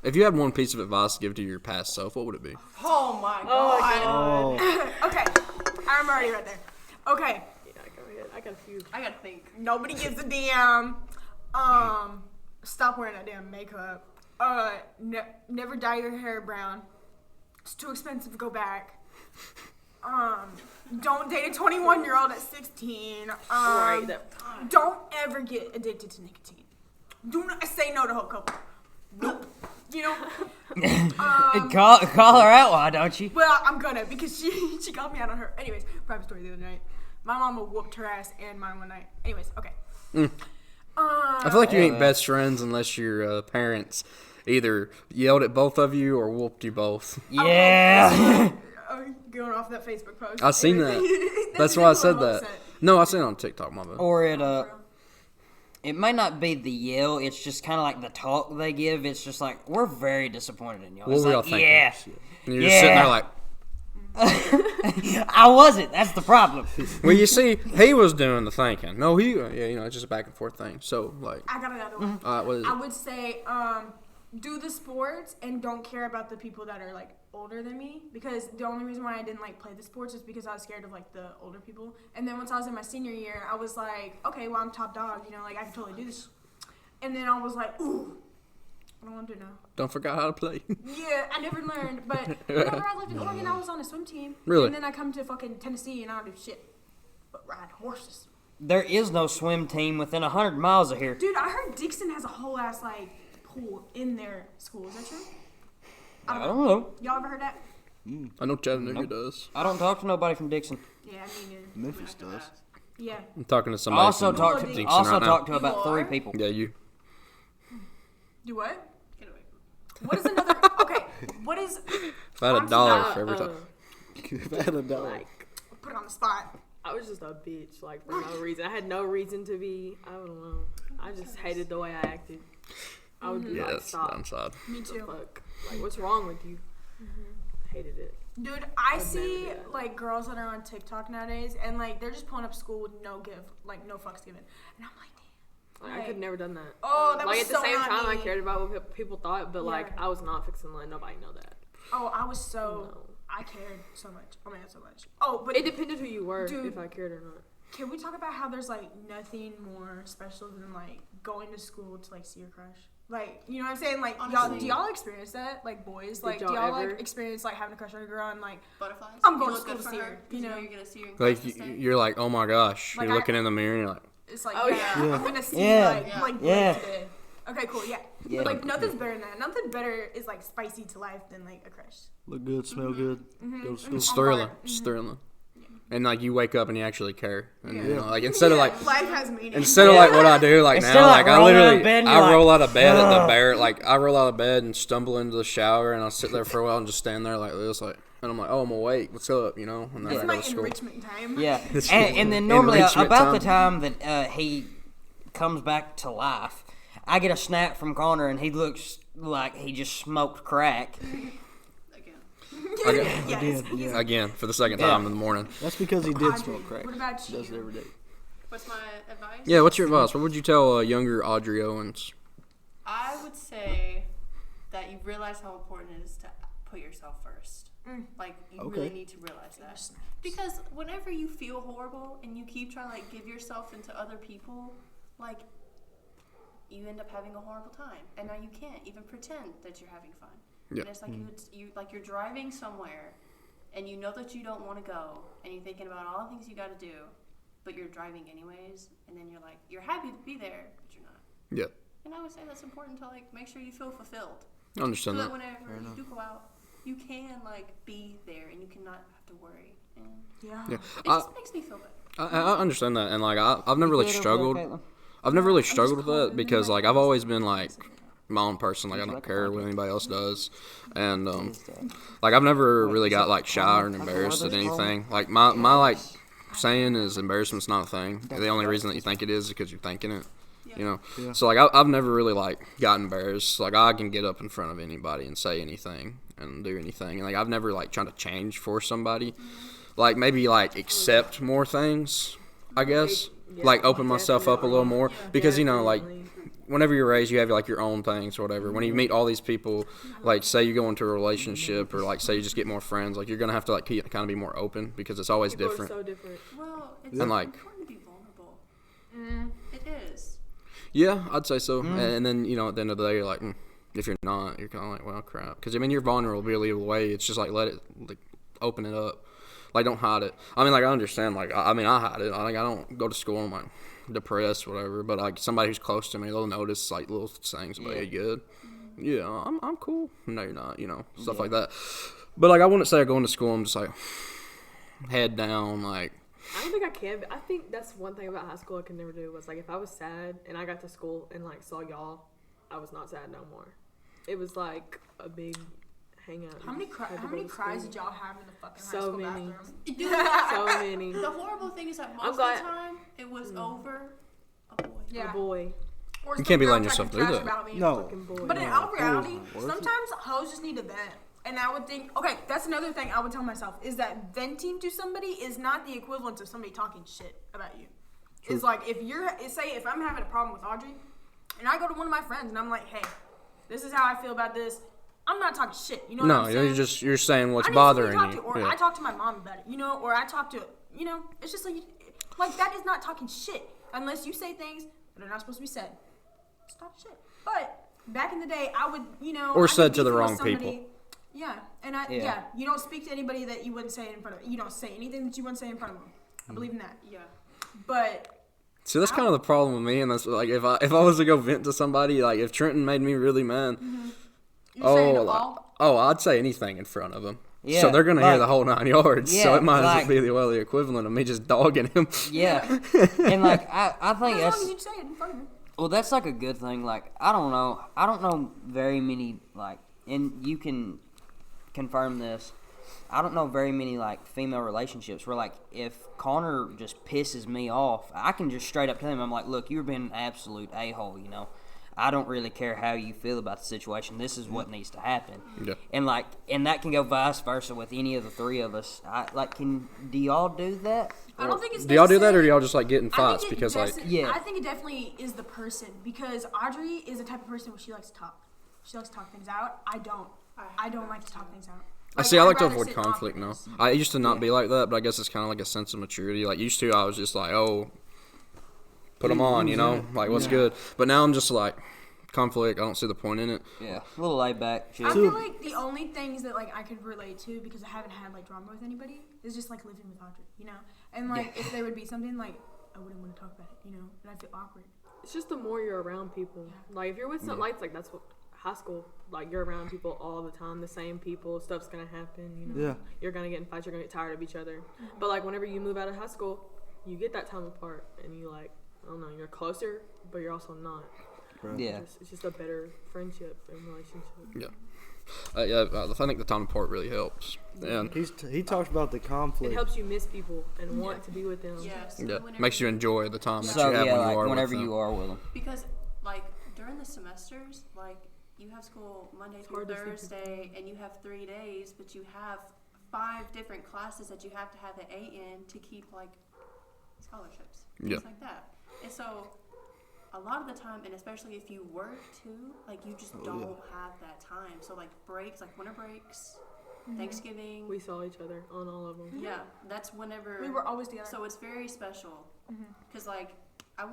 if you had one piece of advice to give to your past self, what would it be? Oh my Oh, god. God. Oh, Okay. I'm already right there. Okay. Yeah, go ahead. I got a few. I gotta think. Nobody gives a damn. Stop wearing that damn makeup. Never dye your hair brown. It's too expensive to go back. Don't date a 21-year-old at 16. Right. Don't ever get addicted to nicotine. Do not say no to whole couple. Nope. You know? Call her out, why don't you? Well, I'm gonna because she called me out on her. Anyways, private story the other night. My mama whooped her ass and mine one night. Anyways, okay. I feel like you ain't best friends unless your parents either yelled at both of you or whooped you both. Yeah. Going off that Facebook post. I seen that. That's why I said that. No, I seen it on TikTok, my bad. Or it may not be the yell. It's just kind of like the talk they give. It's just like, we're very disappointed in y'all. What It's were y'all like, thinking? yeah. And you're just sitting there like, I wasn't. That's the problem. well, you see, he was doing the thinking. No, it's just a back and forth thing. So, like, I got another one. what is it? I would say, do the sports and don't care about the people that are like older than me, because the only reason why I didn't like play the sports is because I was scared of like the older people. And then once I was in my senior year, I was like, okay, well, I'm top dog, like I can totally do this. And then I was like, ooh, I don't want to do it now. Don't forget how to play. Yeah, I never learned, but whenever I lived in Oregon, I was on a swim team. Really? And then I come to fucking Tennessee and I don't do shit but ride horses. There is no swim team within 100 miles of here. Dude, I heard Dixon has a whole ass like pool in their school. Is that true? I don't know. Y'all ever heard that? I know Chattanooga does. I don't talk to nobody from Dixon. Yeah, me neither. Memphis does. Yeah. I'm talking to I somebody also from talked Dixon to right now. about You 3 are? people. Yeah, you. Do what? Get away. What is another? Okay. What is? If I had a I'm dollar sorry, for every time. If I had a dollar. Like, Put it on the spot. I was just a bitch, like, for no reason. I had no reason to be. I don't know. I just hated the way I acted. I would be Yeah, like, that's the stop. downside. Me The too. fuck? Like, what's wrong with you? Hated it. Dude, I I'd see never do that. like girls that are on TikTok nowadays, and like they're just pulling up school with no fucks given, and I'm like, damn. Like, I could never done that. Oh, that like was at the so same not time, I me. cared about what people thought, but like Yeah. I was not fixing to let nobody know that. Oh, I was so. No. I cared so much. Oh man, so much. Oh, but It depended who you were, Dude. if I cared or not. can we talk about how there's like nothing more special than like going to school to like see your crush? Like, you know what I'm saying? Like, y'all, Honestly. do y'all experience that? Like, boys, like, do y'all y'all ever? like experience like having a crush on a girl and like, Butterflies. I'm going You to look good school to for see her, her, 'cause you know? you're gonna see her in Like, class instead. you're like, oh my gosh. Like, You're looking in the mirror and you're like, it's like, Oh, yeah, yeah. I'm gonna see Yeah. like Yeah. Blake today. Okay, cool, yeah. Yeah. But like, nothing's better than that. Nothing better is like spicy to life than like a crush. Look good, smell good, go to school. it's On thrilling. fire. It's thrilling. And like you wake up and you actually care. And Yeah. you know, like instead of like life has meaning. instead of like what I do like Instead now, of, like I rolling out of literally bed and I you're like, roll out of bed at the "Ugh." bare like I roll out of bed and stumble into the shower and I'll sit there for a while and just stand there like this like And I'm like, oh, I'm awake. What's up? You know? And then It's I my go to school. enrichment time. Yeah, and then normally Enrichment about the time. time that he comes back to life, I get a snap from Connor, and he looks like he just smoked crack. Again. Yes. Yeah. Again, for the second time in the morning. That's because he did Audrey, smoke crack. what about He does it you? every day. What's my advice? Yeah, what's your advice? What would you tell younger Audrey Owens? I would say that you realize how important it is to put yourself first. Like, you Okay. really need to realize that. Because whenever you feel horrible and you keep trying to, like, give yourself into other people, like, you end up having a horrible time. And now you can't even pretend that you're having fun. Yeah. And it's like you're driving somewhere and you know that you don't want to go and you're thinking about all the things you got to do, but you're driving anyways, and then you're like, you're happy to be there, but you're not. Yeah. And I would say that's important to, like, make sure you feel fulfilled. I understand So that. that whenever you do go out, you can, like, be there and you cannot have to worry. And Yeah. Yeah. it just makes me feel better. I understand that. And, like, I've never really struggled. I've never really struggled with that because, like, I've always been, like, my own person. Like, I don't care what anybody else does. And, like, I've never really got, like, shy or embarrassed at anything. Like, my like, saying is embarrassment's not a thing. The only reason that you think it is because you're thinking it. You know? Yeah. So, like, I've never really, like, got embarrassed. Like, I can get up in front of anybody and say anything and do anything. And, like, I've never, like, tried to change for somebody. Like, maybe, like, accept more things, I guess. Yeah, Like, open myself up a little more. Because, you know, like, Definitely. whenever you're raised, you have like your own things or whatever. When you meet all these people, like say you go into a relationship or like say you just get more friends, like you're gonna have to like kind of be more open because it's always People different. are so different. Well, it's And, like- important to be vulnerable. It is. Yeah, I'd say so. And then you know at the end of the day, you're like, if you're not, you're kind of like, well, crap. Because I mean, your vulnerability away. It's just like let it, like, open it up. Like don't hide it. I mean, like I understand. Like I mean, I hide it. I don't go to school and I'm like depressed, whatever. But like somebody who's close to me, they'll notice like little things. But Yeah. you good? Yeah, I'm cool. No, you're not. You know, stuff like that. But like I wouldn't say I go into school. I'm just like head down, like. I don't think I can. But I think that's one thing about high school I could never do was like if I was sad and I got to school and like saw y'all, I was not sad no more. It was like a big hangout. How many Had to how go many to cries school. did y'all have in the fucking high So school many. bathroom? So many. The horrible thing is that most I'm of glad- the time, it was over a boy. Yeah. A boy. Or You some can't be girl letting talking yourself do trash that. about me. No. Fucking boy. But in No, all reality, not worth it. sometimes hoes just need to vent. And I would think, okay, that's another thing I would tell myself is that venting to somebody is not the equivalent of somebody talking shit about you. It's like if I'm having a problem with Audrey, and I go to one of my friends and I'm like, hey, this is how I feel about this. I'm not talking shit. You know what No, I'm saying? you're saying what's I need somebody bothering to talk you. to, or Yeah. I talk to my mom about it, you know, or I talk to, you know, it's just like that is not talking shit unless you say things that are not supposed to be said. It's talking shit. But back in the day, I would, you know, Or I said could to the beef with wrong somebody- people. Yeah, and Yeah. you don't speak to anybody that you wouldn't say it in front of. You don't say anything that you wouldn't say in front of them. I believe in that. Yeah. But See, that's kind of the problem with me, and that's like if I was to go vent to somebody, like if Trenton made me really mad, you're saying oh, the wall. I'd say anything in front of him. Yeah, So they're gonna hear like- the whole 9 yards. So Yeah, it might as like- well be the equivalent of me just dogging him. Yeah, and like I think As long that's as you say it in front of them. well, that's like a good thing. Like I don't know very many like, and you can confirm this. I don't know very many like female relationships where like if Connor just pisses me off, I can just straight up tell him, I'm like, look, you're being an absolute a-hole, you know. I don't really care how you feel about the situation. This is what needs to happen. Yeah. And like, and that can go vice versa with any of the three of us. Do y'all do that? I don't think it's. Do y'all do that, or necessary- do y'all just like get in I fights think it because like Yeah. I think it definitely is the person because Audrey is the type of person where she likes to talk. She likes to talk things out. I don't. I don't like to talk things out. I see, I like to I'd rather avoid sit in conflict now. awkwardness. I used to not be like that, but I guess it's kind of like a sense of maturity. Like used to, I was just like, oh, put them on, you know, like what's good. But now I'm just like conflict. I don't see the point in it. Yeah, a little laid back. I Chill. feel like the only things that like I could relate to because I haven't had like drama with anybody is just like living with Audrey, you know. And like if there would be something like I wouldn't want to talk about it, you know, and I feel awkward. It's just the more you're around people. Like if you're with some like that's what high school. Like you're around people all the time, the same people. Stuff's gonna happen. You know. Yeah. You're gonna get in fights. You're gonna get tired of each other. But like whenever you move out of high school, you get that time apart, and you like I don't know. You're closer, but you're also not. Yeah. It's just a better friendship and relationship. Yeah. Yeah, I think the time apart really helps. And He talks about the It conflict. helps you miss people and want to be with them. Yes. yeah, whenever makes you enjoy the time that So you have yeah, when like you are whenever with them. you are with them. Because like during the semesters, like you have school Monday through hard to see Thursday, and you have 3 days, but you have 5 different classes that you have to have an A in to keep like scholarships, things Yeah. like that. And so a lot of the time, and especially if you work too, like you just don't have that time. So like breaks, like winter breaks, Thanksgiving. We saw each other on all of them. Yeah, that's whenever. We were always together. So it's very special because like I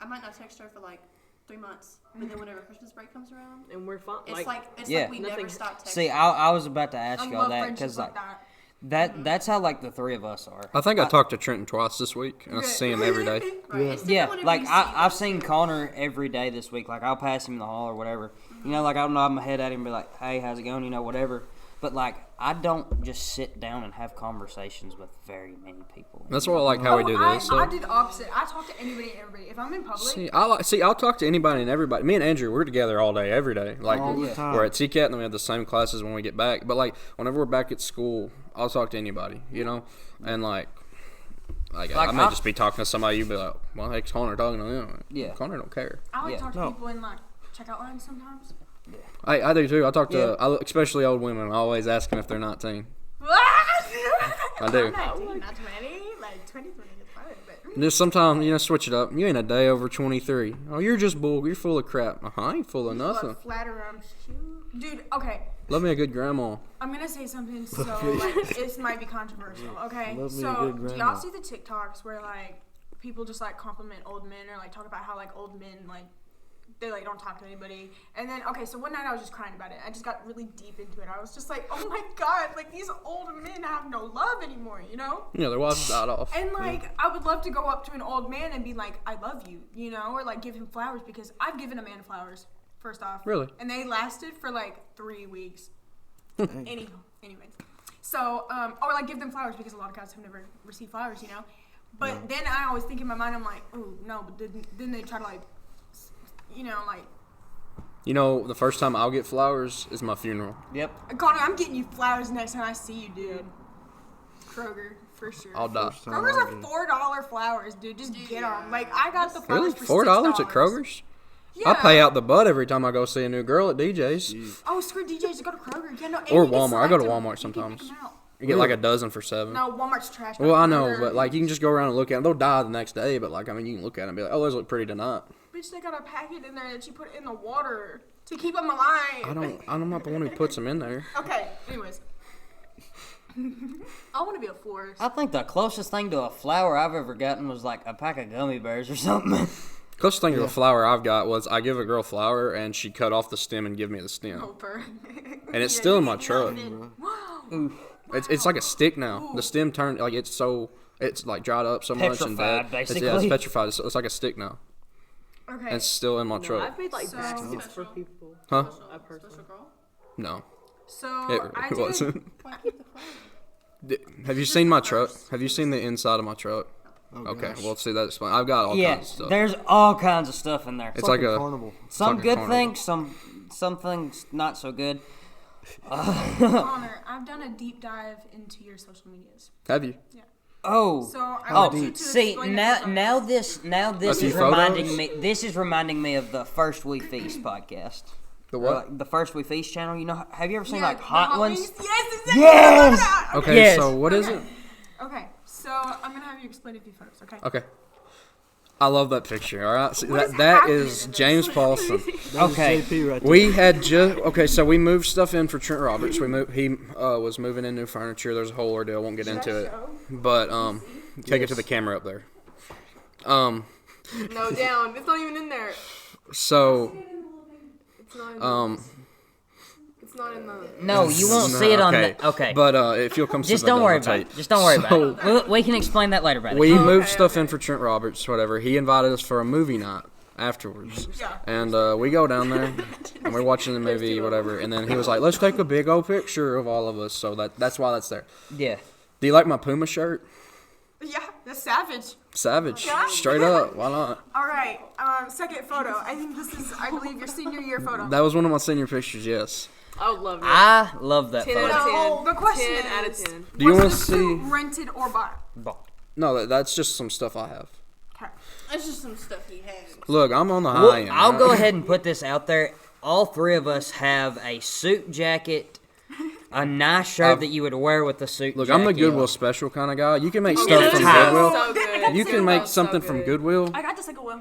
might not text her for like 3 months, but then whenever Christmas break comes around, And we're fine. it's like we never nothing- stop texting. See, I was about to ask I y'all love that friendships because like like that. that's how like the three of us are. I think I talked to Trenton twice this week, and I see him every day. Right? It's different Yeah, whenever like you see I've them, seen too. Connor every day this week. Like I'll pass him in the hall or whatever. You know, like I'll nod my head at him and be like, "Hey, how's it going?" You know, whatever. But like I don't just sit down and have conversations with very many people. That's why I like how we do this. I do the opposite. I talk to anybody and everybody. If I'm in public, I'll talk to anybody and everybody. Me and Andrew, we're together all day, every day. Like All the time. we're at TCAT, and then we have the same classes when we get back. But like whenever we're back at school, I'll talk to anybody, you know. And like I may just be talking to somebody. You'd be like, "Well, hey, Connor talking to them." Yeah. Connor don't care. I like Yeah. to talk to No. people in like checkout lines sometimes. I do too. I talk to especially old women. I always ask them if they're 19. I do. Not 20, like 20 is fine, but Just sometimes, switch it up. You ain't a day over 23. Oh, you're just bull. You're full of crap. I ain't full of nothing. like flatter dude. Okay, Love me a good grandma. I'm gonna say something so like this might be controversial. Okay, Love me a so good do grandma. y'all see the TikToks where like people just like compliment old men or like talk about how like old men like they like don't talk to anybody? And then okay, so one night I was just crying about it. I just got really deep into it. I was just like, oh my god, like these old men have no love anymore, you know? Yeah, their wives died off. And like I would love to go up to an old man and be like, I love you, you know, or like give him flowers because I've given a man flowers. First off, Really? and they lasted for like 3 weeks. Anyways, so or like give them flowers because a lot of guys have never received flowers, you know. But then I always think in my mind, I'm like, oh no, but then they try to like, you know, like. The first time I'll get flowers is my funeral. Yep. Connor, I'm getting you flowers next time I see you, dude. Kroger, for sure. I'll die. First time Kroger's I'll are get- $4 flowers, dude. Just get them. Like I got the flowers Really? for $4 at $6. Kroger's? Yeah. I pay out the butt every time I go see a new girl at DJ's. Oh, screw DJs. Go to Kroger. Yeah, no, Or and you can Walmart. I go to select 'em. Walmart You can sometimes. pick 'em out. You get like a dozen for $7. No, Walmart's trash. Well, I know, Kroger- but like you can just go around and look at them. They'll die the next day, but like you can look at them and be like, oh, those look pretty tonight. Bitch, they got a packet in there that you put in the water to keep them alive. I'm not the one who puts them in there. Okay, anyways. I want to be a florist. I think the closest thing to a flower I've ever gotten was like a pack of gummy bears or something. Closest thing to a flower I've got was I give a girl a flower and she cut off the stem and give me the stem. Helper. And it's still in my truck. Wow. It's like a stick now. The stem turned like it's like dried up so much and Petrified, dead. It's basically. petrified. It's like a stick now. Okay. And it's still in my No, truck. I've made like So- baskets for people. Huh? I personally. Special girl? No, So I it did. wasn't. Why keep the flower? Have you seen my truck? Have you seen the inside of my truck? Oh, Okay, gosh. well, see that explain. I've got all Yeah, kinds of stuff. there's all kinds of stuff in there. It's like a carnival. Some like a good carnival. things, some things not so good. Connor, I've done a deep dive into your social medias. Have you? Oh, So I oh, want you to see explain it now, to us. now this few is reminding photos? me. This is reminding me of the First We Feast podcast. The Or, what? like, the First We Feast channel. You know, have you ever seen Yeah, like the Hot Ones? Wings? Yes, exactly. Yes! Okay, Yes. so what is it? Okay, so I'm gonna have you explain a few photos. Okay. Okay. I love that picture. All right, see, What is that happening is in this? James Paulson. That is Okay. JP right there. We had so we moved stuff in for Trent Roberts. He was moving in new furniture. There's a whole ordeal. I won't get into it, but take it to the camera up there. No, down. It's not even in there. So It's not in It's not in the. No, you won't see it on the. Okay, But if you'll come, just sit back don't down, worry I'll tell about you. it. Just don't worry So, about it. We can explain that later, brother. We Okay, moved stuff okay. in for Trent Roberts, whatever. He invited us for a movie night afterwards. Yeah. And we go down there, and we're watching the movie, whatever. And then he was like, let's take a big old picture of all of us. So that's why that's there. Yeah. Do you like my Puma shirt? Yeah, that's savage. Savage. Yeah. Straight up. Why not? All right. Second photo. I think this is, I believe, your senior year photo. That was one of my senior pictures, yes. I would love it. I love that 10 photo. out of 10. No, the question 10 out of is, 10. Do you was want the to suit see? rented or bought? No, that's just some stuff I have. Okay. That's just some stuff he has. Look, I'm on the high Well, end. I'll right? go ahead and put this out there. All three of us have a suit jacket, a nice shirt that you would wear with the suit Look, jacket. I'm the Goodwill special kind of guy. You can make Yeah, stuff that's from how- Goodwill. So good. You can make something from Goodwill, I got this at Goodwill.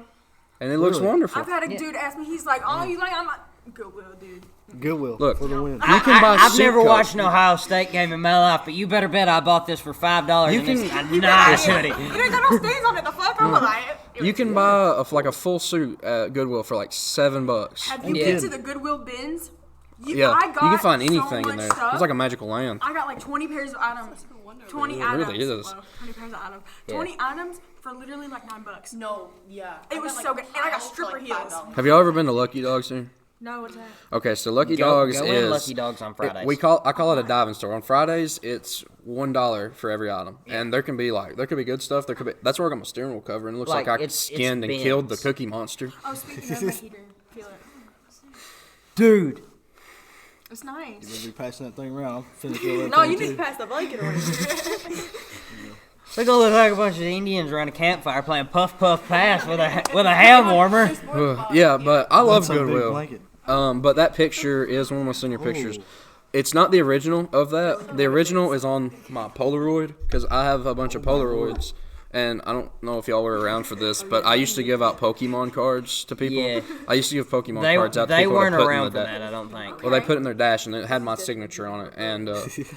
and it looks Really? wonderful. I've had a dude ask me, he's like, oh, you like, I'm like, Goodwill, dude. Goodwill Look. for the win. You can buy I've suit never coats. watched an Ohio State game in my life, but you better bet I bought this for $5. You and it's can- a nice You hoodie. ain't got no stains on it, the fuck? I'm like, You can buy a full suit at Goodwill for like $7. have you Yeah. been to the Goodwill bins? Yeah, I you got can find so anything in much there. stuff. It's like a magical land. I got like 20 pairs of items. 20 It items. really is. Well, 20 pairs of items. Yeah. 20 items for literally like $9. No, yeah. It was so good. And I got stripper heels. Have y'all ever been to Lucky Dogs here? No, what's that? Okay, so Lucky Go Dogs in is Lucky Dogs on Fridays. I call it a diving store. On Fridays, it's $1 for every item, and there could be good stuff. That's where I got my steering wheel cover, and it looks like, Like, I it's skinned and killed the bins. Cookie Monster. Oh, speaking of my heater, feel it. Dude. It's nice. We'll be passing that thing around. I'll finish all that No, thing you need too. to pass the blanket around. We're gonna look like a bunch of Indians around a campfire playing Puff Puff Pass with a hand warmer. Yeah, but I love That's a big Goodwill. blanket. But that picture is one of my senior pictures. It's not the original of that. The original is on my Polaroid because I have a bunch of Polaroids. And I don't know if y'all were around for this, but I used to give out Pokemon cards to people. Yeah. I used to give Pokemon They cards out to they people weren't to put around in for the that, I don't think. Well, they put it in their dash, and it had my signature on it. And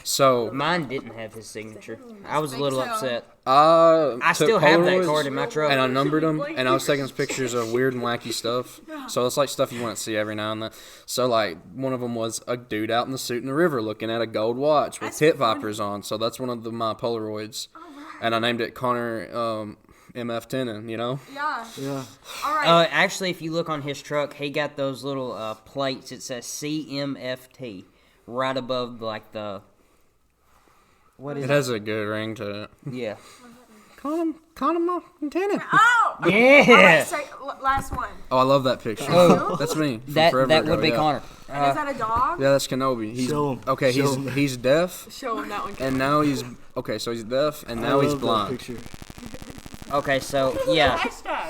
so Mine didn't have his signature. I was a little upset. I I took still have that Polaroids, card in my truck. and I numbered them, and I was taking pictures of weird and wacky stuff. So it's like stuff you want to see every now and then. So like one of them was a dude out in the suit in the river looking at a gold watch with pit vipers on. So that's one of my Polaroids, and I named it Connor MF10, you know. Yeah. Yeah. All right. Actually, if you look on his truck, he got those little plates. It says CMFT right above what is It it? has a good ring to it. Yeah. Connor MF10. Oh! Yeah. All right, say, last one. Oh, I love that picture. Oh. That's me. From That forever would ago, be yeah. Connor. And is that a dog? Yeah, that's Kenobi. He's Show him. okay. Show him. He's deaf, Show him that one. and now he's okay. So he's deaf, and now I he's love that blind. picture. Okay, so yeah.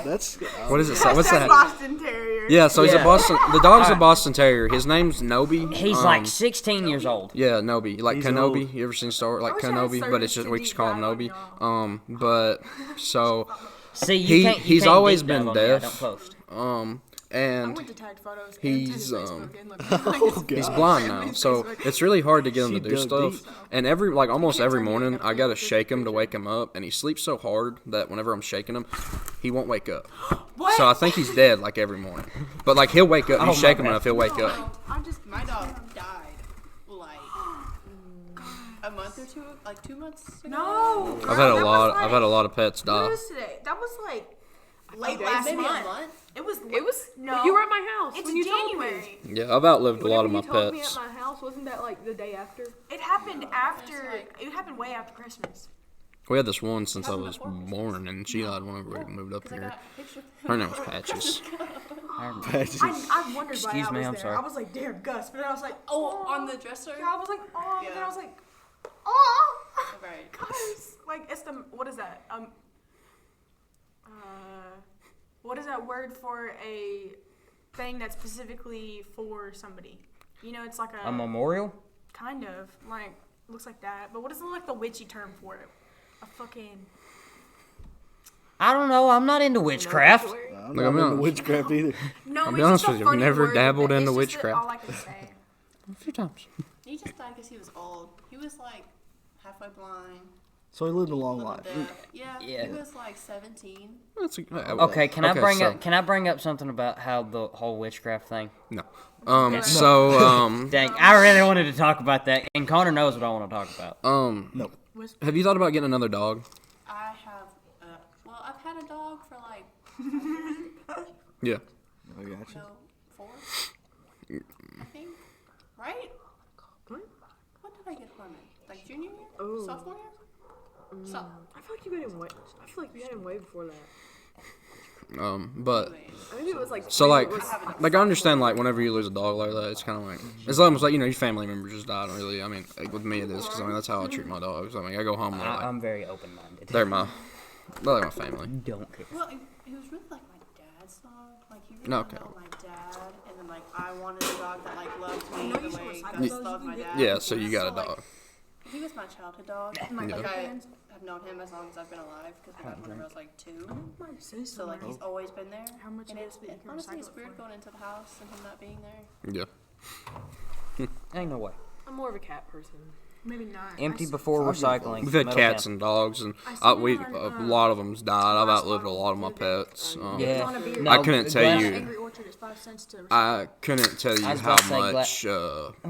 That's What is it? What's That's that? Boston Terrier. Yeah, so he's a Yeah. Boston. The dog's a Boston Terrier. His name's Nobi. He's like 16 years old. Yeah, Nobi. Like He's Kenobi. old. You ever seen Star Wars? Like wish I had Kenobi, but it's service just to we just deep call him dive Nobi. on But so See, you can't. You he's can't always deep dive been on me, I deaf. don't post. I And went to tag photos. he's, and to his Facebook and looked oh he's god. blind now, so it's really hard to get him She to do dug stuff. deep. And almost every morning, I gotta shake him to wake him up, and he sleeps so hard that whenever I'm shaking him, he won't wake up. What? So I think he's dead like every morning. But like he'll wake up, Oh, you my shake him God. enough, he'll wake up. I just My dog died like a month or two, like 2 months ago. no. I've had a lot of pets die. What is today? That was like late Okay, last maybe month. a month. It was. It was. No. You were at my house. It's when you told January. me. Yeah, I've outlived a lot of my Whenever you told pets. me at my house, wasn't that like the day after? It happened after. like- It happened way after Christmas. We had this one since I was born, and she died whenever we moved up I here. got a picture of Her name was Patches. Patches. I wondered why Excuse I me, was I'm there. sorry. I was like, damn, Gus. But then I was like, Oh, on the dresser? Yeah, I was like, oh. But then I Yeah. was like, oh. Right. Gus. Like, it's the. What is that? What is that word for a thing that's specifically for somebody? You know, it's like A memorial? kind of like looks like that. But what is like the witchy term for it? A fucking. I don't know. I'm not into witchcraft. I'm Look, not I'm into honest. witchcraft either. No, I'll it's be honest just a with you, I've funny never word, dabbled but into it's just witchcraft. all I can say. A few times. He just died because he was old. He was like halfway blind, So he lived a long little life. deaf. Yeah, Yeah. he was like 17. That's Okay, can I bring so- up? Can I bring up something about how the whole witchcraft thing? No. Dang, I really wanted to talk about that, and Connor knows what I want to talk about. No. Have you thought about getting another dog? I have, well, I've had a dog for like, Yeah. I got you. no, 4, I think, right? When did I get Harmon? Like junior year? Ooh. Sophomore year? So, I feel like you got him way. I feel like you had him way before that. But I think it was like. so like, it was- I understand like whenever you lose a dog like that, it's kind of like it's almost like your family member just died. Really, I mean, like, with me it is because that's how I treat my dogs. I mean, I go home and I'm very open-minded. they're my my family. Don't care. Well, it was really like my dad's dog. Like he really Okay. loved my dad, and then like I wanted a dog that like loved me know the you should way recycle Gus those, loved you my can dad. Yeah, so you got a like, dog. he was my childhood dog. My Yeah. Like I friends. have known him as long as I've been alive because we got him when I was like 2. Might say So like he's always been there. How much And it it's is that you can honestly recycle it's it weird for? going into the house and him not being there. Yeah. Ain't no way. I'm more of a cat person. Maybe not. Empty before recycling. We've had Metal cats can. and dogs, and I we seen a on, lot of them's died. I've glass outlived a bottle lot of my the other day. pets. Yeah. On a beer. No, I couldn't tell glass- you. Angry Orchard is 5 cents to recycle. I couldn't tell you I was how about to say much,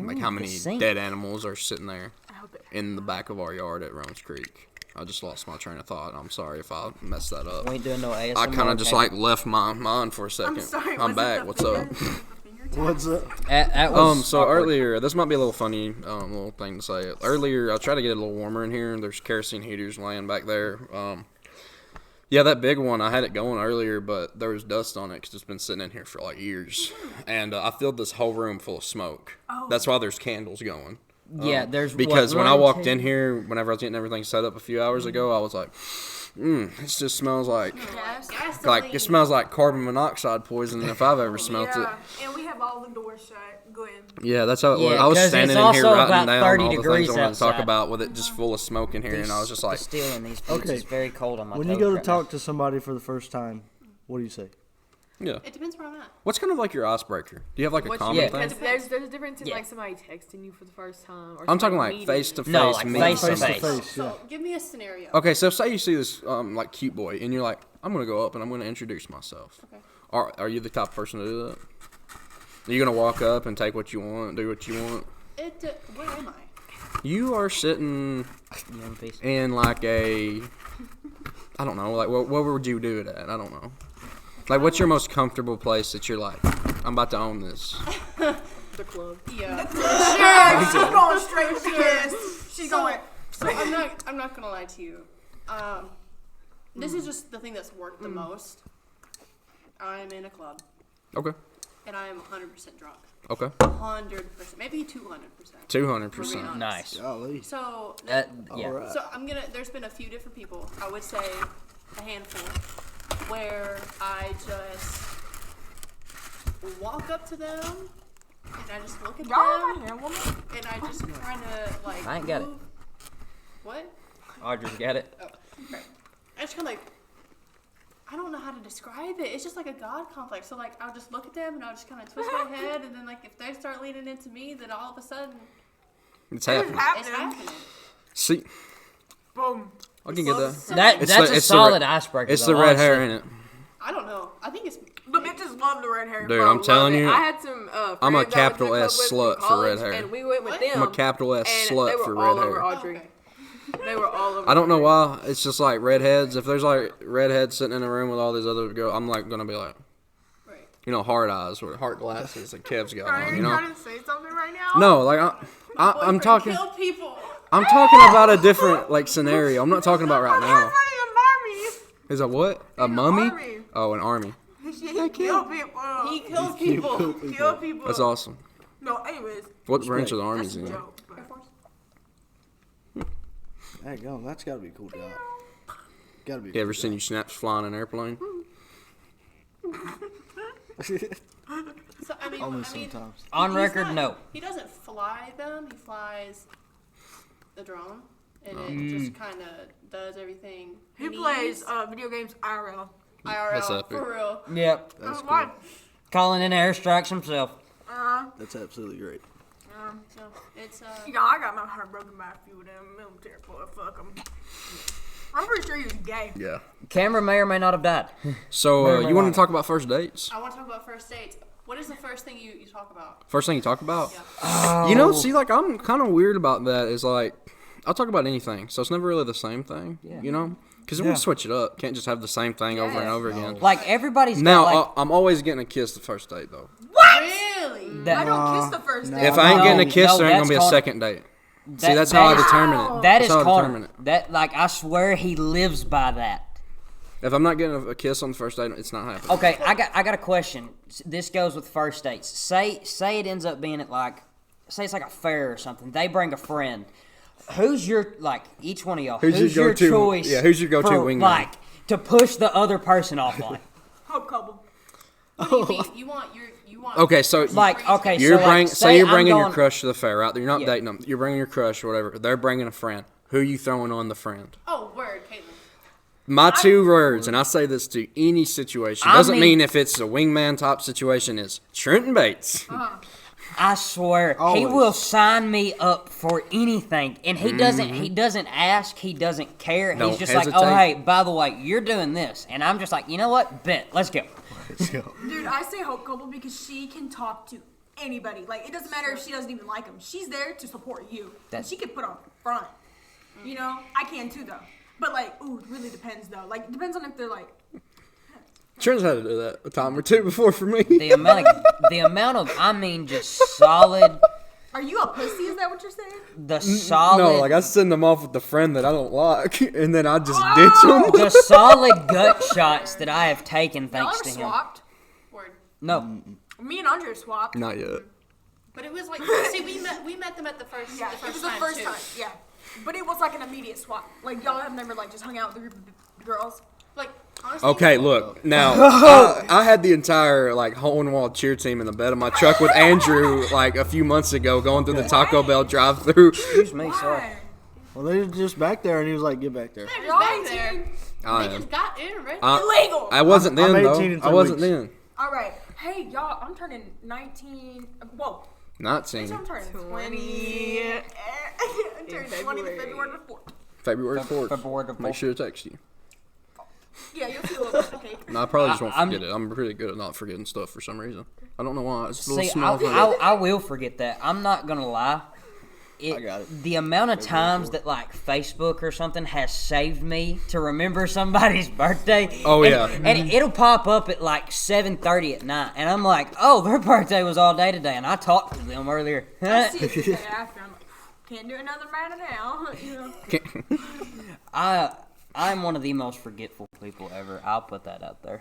like how the many sink. dead animals are sitting there I hope it. in the back of our yard at Roans Creek. I just lost my train of thought. I'm sorry if I messed that up. We ain't doing no ASMR. I kind of just okay? like left my mind for a second. I'm sorry. I'm was back. It the What's finger, up? the finger tap? What's up? That was So awkward. earlier, this might be a little funny, little thing to say. Earlier, I tried to get it a little warmer in here. There's kerosene heaters laying back there. Yeah, that big one, I had it going earlier, but there was dust on it because it's been sitting in here for like years. And I filled this whole room full of smoke. Oh. That's why there's candles going. Yeah, there's Because what, when I one, walked two- in here, whenever I was getting everything set up a few hours ago, I was like, it just smells like it smells like carbon monoxide poisoning if I've ever smelt it. Yeah, and we have all the doors shut. Go ahead. Yeah, that's how it was. Yeah, I was 'cause standing it's in here also writing about down 30 all the degrees things I wanted to talk outside. about with it just full of smoke in here, and I was just like, stealing these pieces. Okay. It's very cold on my When you toes go to right talk to somebody for the first time, what do you say? yeah. It depends where I'm at. What's kind of like your icebreaker? Do you have like a What common Yeah. thing? Because there's a difference in Yeah. like somebody texting you for the first time. Or I'm talking somebody like meeting face to you. face. No, like meeting face to somebody. face. So give me a scenario. Okay, so say you see this like cute boy, and you're like, I'm gonna go up and I'm gonna introduce myself. Okay. Are you the type of person to do that? Are you gonna walk up and take what you want, do what you want? Where am I? You are sitting now. Young piece. in like a, I don't know, like what would you do it at? I don't know. Like, what's your most comfortable place that you're like, I'm about to own this? The club. Yeah. Sure, she's going straight to this. She's going. So I'm not gonna lie to you. This is just the thing that's worked the most. I'm in a club Okay. and I am 100% drunk. Okay. 100%, maybe 200%. 200%. Nice. Golly. So Yeah. Alright. So there's been a few different people. I would say a handful where I just walk up to them and I just look at Y'all are them my hand woman. and I just kind of like. I ain't got it. move- What? Audrey's got it. Oh, right. I just kind of like. I don't know how to describe it. It's just like a god complex. So like I'll just look at them and I'll just kind of twist my head and then like if they start leaning into me, then all of a sudden It's happening. it's happening. See, Boom. I can get that. That's the- a it's the solid re- icebreaker. It's though, the red hair honestly. in it. I don't know. I think it's. The bitches love the red hair. Dude, Bro, I'm telling love it. you, I had some I'm a friends I went to capital the club S with in slut for college, red hair. And we went with What? them. I'm a capital S and slut they were for all red over hair. Audrey. Okay. They were all over. I don't know Audrey. why. It's just like redheads. If there's like redheads sitting in a room with all these other girls, I'm like gonna be like, Right. hard eyes or hard glasses that Kev's got Are on. you You know? trying to say something right now? No, like I'm Boyfriend talking. Kill people. I'm talking about a different like scenario. I'm not talking about right now. Is a what? A mummy? army. Oh, an army. He kill people. He kills people. Kill people. That's awesome. No, anyways. What branch of the That's army's a in? joke. but- Air Force. There you go. That's got to be a cool job. Got to be. A You ever cool seen you snaps flying an airplane? So I mean, Only sometimes. On he's record, not- no. He doesn't fly them. He flies the drone, and it just kind of does everything. He needs. plays video games IRL. IRL That's epic. for real. Yep. That's cool. Why? Calling in airstrikes himself. That's absolutely great. So it's You know, I got my heart broken by a few of them military boy. Fuck them. I'm pretty sure he was gay. Yeah. Camera may or may not have died. So Very you want right. to talk about first dates? I want to talk about first dates. What is the first thing you talk about? First thing you talk about? Yeah. You know, see, like I'm kind of weird about that. Is like I'll talk about anything, so it's never really the same thing. Yeah. You know, because we Yeah. switch it up. Can't just have the same thing over and over again. Like everybody's Now got like I'm always getting a kiss the first date though. Really? that. I don't kiss the first no. day. If I ain't getting a No, kiss, no, there ain't that's gonna be a called- second date. See, that- that's that how I is- determine it. That is That's how I Connor. determine it. That like I swear he lives by that. If I'm not getting a kiss on the first date, it's not happening. Okay, I got a question. This goes with first dates. Say it ends up being say it's like a fair or something. They bring a friend. Who's your each one of y'all? Who's your go-to? choice? Yeah, who's your go-to for, wingman? To push the other person off on? Hope couple. What do you mean? You want. Okay, so Okay, you're so bringing say you're I'm bringing your going- crush to the fair, right? You're not Yeah. dating them. You're bringing your crush or whatever. They're bringing a friend. Who are you throwing on the friend? Oh, word, Caitlin. My two words, and I say this to any situation, doesn't mean if it's a wingman type situation, is Trenton Bates. I swear, he Always. will sign me up for anything, and he doesn't. He doesn't ask. He doesn't care. Don't He's just like, hesitate. oh hey, by the way, you're doing this, and I'm just like, you know what? Bet, let's go. Dude, I say hope couple because she can talk to anybody. Like, it doesn't matter if she doesn't even like him. She's there to support you. And she can put on front. You know? I can too, though. But, like, ooh, it really depends, though. Like, it depends on if they're, like... Trent's had to do that a time or two before for me. The amount of, I mean, just solid. Are you a pussy? Is that what you're saying? The solid. No, like I send them off with the friend that I don't like, and then I just ditch them. The solid gut shots that I have taken Y'all thanks ever to him. swapped? Word. No. Me and Andre swapped. Not yet. But it was like, see, we met them at the first. Yeah, the it was first the time first too. time, yeah. But it was like an immediate swap. Like, y'all have never, like, just hung out with a group of girls. Like, honestly. Okay, look. Now, I had the entire, hole-in-wall cheer team in the bed of my truck with Andrew, a few months ago, going through the Taco Bell drive-thru. Excuse me, sorry. Why? Well, they were just back there, and he was like, "Get back there." They're Y'all just back there. 18. I They am. just got in, right? Illegal. I wasn't I'm then, 18 though. in 3 I wasn't weeks. then. All right. Hey, y'all, I'm turning 19. Whoa. Not Bitch, seen. I'm turning 20. I'm turning 20 to February the 4th. February 4th. February the Make 4th. sure to text you. Yeah, you'll see a little bit of cake. No, I probably just won't I'm- forget it. I'm pretty good at not forgetting stuff for some reason. I don't know why. It's a little See, small thing. I will forget that. I'm not gonna lie. I got it. The amount of times that Facebook or something has saved me to remember somebody's birthday. Oh, yeah. And it'll pop up at 7:30 at night, and I'm like, oh, their birthday was all day today, and I talked to them earlier. I see it the day after. I'm like, can't do another matter now. You know? I'm one of the most forgetful people ever. I'll put that out there.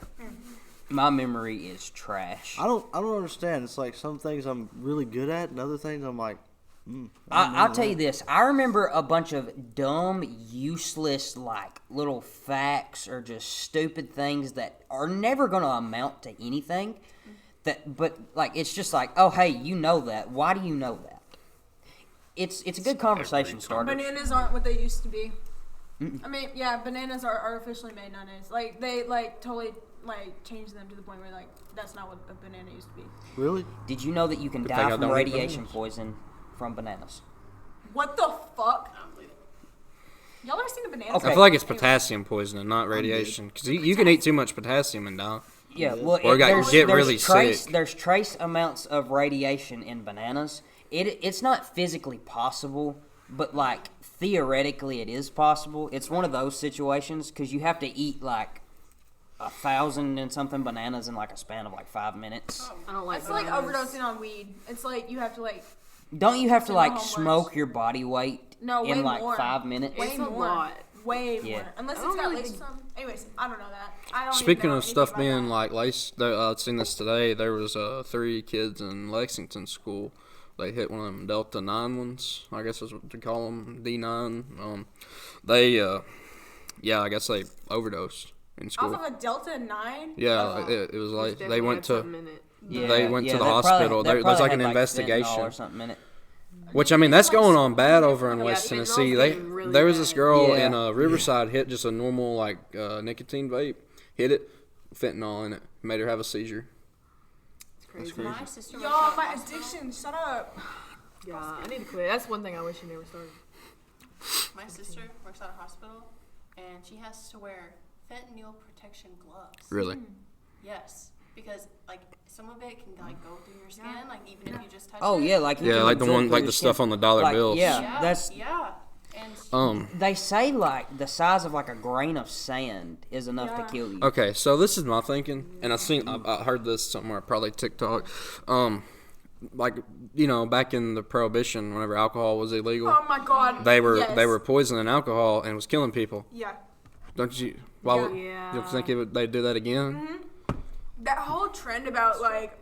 My memory is trash. I don't understand. It's like some things I'm really good at, and other things I'm like, I'll tell you this. I remember a bunch of dumb, useless, little facts or just stupid things that are never going to amount to anything. But it's just oh, hey, you know that. Why do you know that? It's a good conversation starter. Bananas aren't what they used to be. I mean, yeah, bananas are artificially made nowadays. They totally changed them to the point where that's not what a banana used to be. really? Did you know that you can Good thing die I from don't eat radiation bananas. poison from bananas? What the fuck? Y'all ever seen a banana? Okay. I feel like it's potassium poisoning, not radiation. Because you can eat too much potassium and die. Yeah, well, Or get really trace, sick. There's trace amounts of radiation in bananas. It's not physically possible, but theoretically it is possible. It's one of those situations because you have to eat 1,000 and something bananas in a span of 5 minutes. I don't like It's like bananas. overdosing on weed. It's like you have to Don't you have to Homework. smoke your body weight No, in way more. 5 minutes? way It's a more. lot. Way Yeah. more. Unless I it's don't got really laced think- some. Anyways, I don't know that. I don't. Speaking even know of stuff anything being about laced, I've seen this today. There was 3 kids in Lexington school. They hit one of them Delta 9 ones. I guess that's what they call them, D9. I guess they overdosed in that. school. Off of a Delta 9. Yeah, it was There's they definitely went had to, something in it. they went to the that hospital. That There's probably an had, fentanyl investigation. or something in it. Which I mean, that's going on bad over in Yeah, West fentanyl's Tennessee. getting really There was this bad. girl Yeah. in Riverside hit just a normal nicotine vape, hit it, fentanyl in it, made her have a seizure. It's crazy. My sister works Y'all, at a my hospital. addiction. Shut up. Yeah, I need to quit. That's one thing I wish you never started. My sister works at a hospital, and she has to wear fentanyl protection gloves. Really? Yes, because some of it can go through your skin, even if you just touch Oh it. yeah, you Yeah, can like the absorb one, through like your the skin. stuff on the dollar bills. Yeah, that's. yeah. And They say the size of a grain of sand is enough to kill you. Okay, so this is my thinking, and I heard this somewhere, probably TikTok. Back in the Prohibition, whenever alcohol was illegal, Oh my god. they Yes. were poisoning alcohol and was killing people. Yeah. Don't you? Why would Yeah. you think they'd do that again? Mm-hmm. That whole trend about like,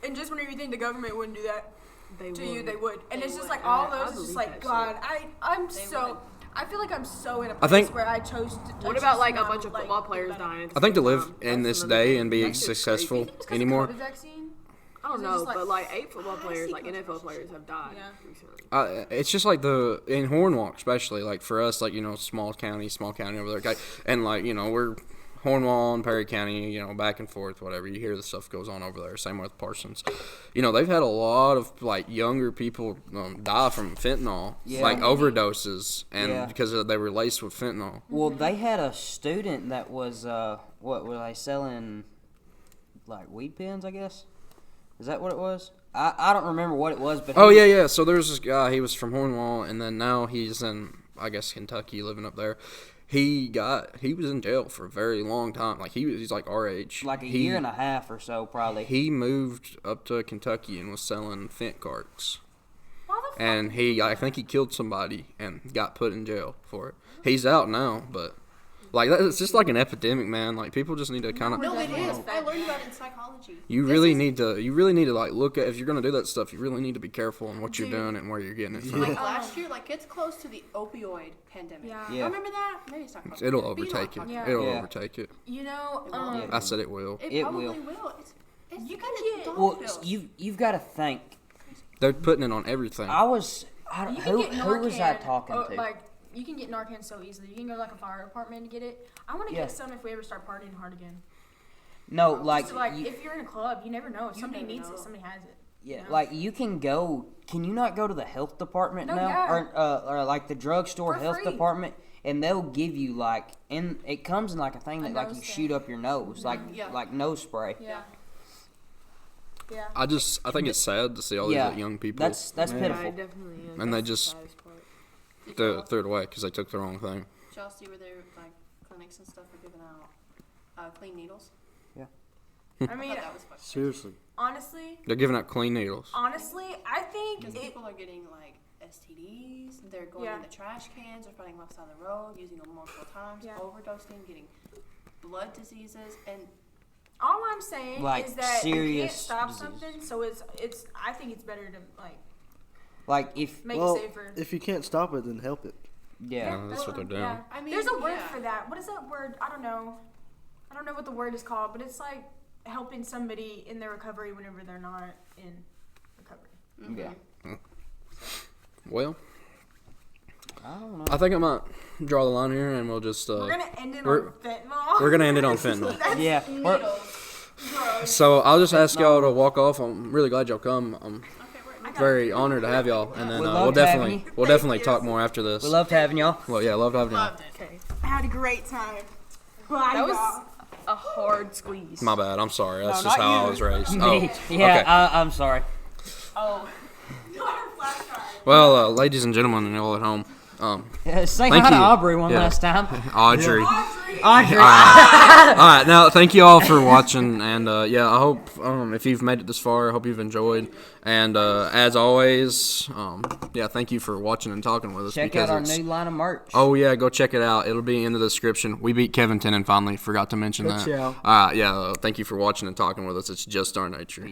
and just whenever you think the government wouldn't do that They to you, would. they would. And They it's just would. like all I those is just believe like that God. I'm They so. would. I feel like I'm so in a I place think- where I chose to. What I about choose like to a not, bunch of like, football think players about it. dying? At the I think to same live time? in That's this another day thing. and be That shit's successful crazy. It's 'cause of anymore. COVID vaccine. I don't Is it know, just, like, but like 8 football I players, see like NFL controversial players, have died Yeah. recently. It's just like in Hornwalk, especially like for us, like small county over there, and like we're Hornwall and Perry County, back and forth, whatever. You hear the stuff goes on over there. Same with Parsons. They've had a lot of like younger people die from fentanyl, Yeah. like overdoses, and Yeah. because they were laced with fentanyl. Well, they had a student that was what were they selling? Like weed pens, I guess. Is that what it was? I don't remember what it was, but Oh yeah. So there's this guy. He was from Hornwall, and then now he's in, I guess, Kentucky, living up there. He was in jail for a very long time. Like he's like our age. like a year and a half or so, probably. He moved up to Kentucky and was selling fent carts. Why the fuck? And I think he killed somebody and got put in jail for it. He's out now, but like it's just like an epidemic, man. Like people just need to kind of. No, it is. I learned about it in psychology. You really need to like look at, if you're gonna do that stuff. You really need to be careful on what you're doing and where you're getting it from. Like last year, like it's close to the opioid pandemic. Yeah. Yeah. Remember that? Maybe it's not close. It'll But you know what I'm overtake it. talking Yeah. about. It'll Yeah. overtake it. You know, Yeah. I said it will. It It probably will. will. It's You kind can of get- dollar Well, bills. you've got to think. They're putting it on everything. you can Who get was I Narcan, talking to? Like, you can get Narcan so easily. You can go to like a fire department to get it. I want to Yeah. get some if we ever start partying hard again. No, like, So, like you, if you're in a club, you never know. If You somebody never needs know. it, somebody has it. yeah, you know? like you can go. Can you not go to the health department No, now, yeah. or like the drugstore For health free. department, and they'll give you like, and it comes in like a thing A that like nose you thing. shoot up your nose, Yeah. like nose spray. Yeah. Yeah. I think it's sad to see all these Yeah, like, young people. That's Yeah, pitiful. it definitely is. And they That's just- the saddest part. threw it away because they took the wrong thing. Did y'all see where their like clinics and stuff are giving out clean needles? I I mean, thought that was fucking Seriously. honestly, They're giving out clean needles. I think because it. people are getting like STDs. They're going Yeah. in the trash cans. They're finding them upside the road, using them multiple times, Yeah. overdosing, getting blood diseases, and All I'm saying Like, is that you can't serious stop disease. something, so it's. I think it's better to like Like if make Well, it safer. if you can't stop it, then help it. yeah, That's what they're doing. Yeah. I mean, There's a word yeah. for that. What is that word? I don't know. I don't know what the word is called, but it's like helping somebody in their recovery whenever they're not in recovery. yeah. Well, I don't know. I think I might draw the line here, and we'll just We're gonna end it we're- on fentanyl. we're gonna end it on fentanyl. That's Yeah, we're- gross. So I'll just ask y'all to walk off. I'm really glad y'all come. I'm Okay, we're very honored to have y'all, and then We we'll loved having definitely you. we'll Thank definitely you. talk more after this. we loved having y'all. Well, yeah, loved having y'all. loved it. Okay. I had a great time. Bye, That was y'all. a hard squeeze. My bad. I'm sorry. That's No, just not how I you. was raised. Me. Oh, Yeah, okay. I'm sorry. Oh, Well, ladies and gentlemen, and y'all at home, Say Thank hi to you. Aubrey one Yeah. last time. Audrey. Audrey. All right, now thank you all for watching, and yeah, I hope if you've made it this far, I hope you've enjoyed. And as always, yeah, thank you for watching and talking with us. Check because out our it's- new line of merch. Oh yeah, go check it out. It'll be in the description. We beat Kevin Tennant finally. Forgot to mention that. Good show. Yeah, thank you for watching and talking with us. It's just our nature.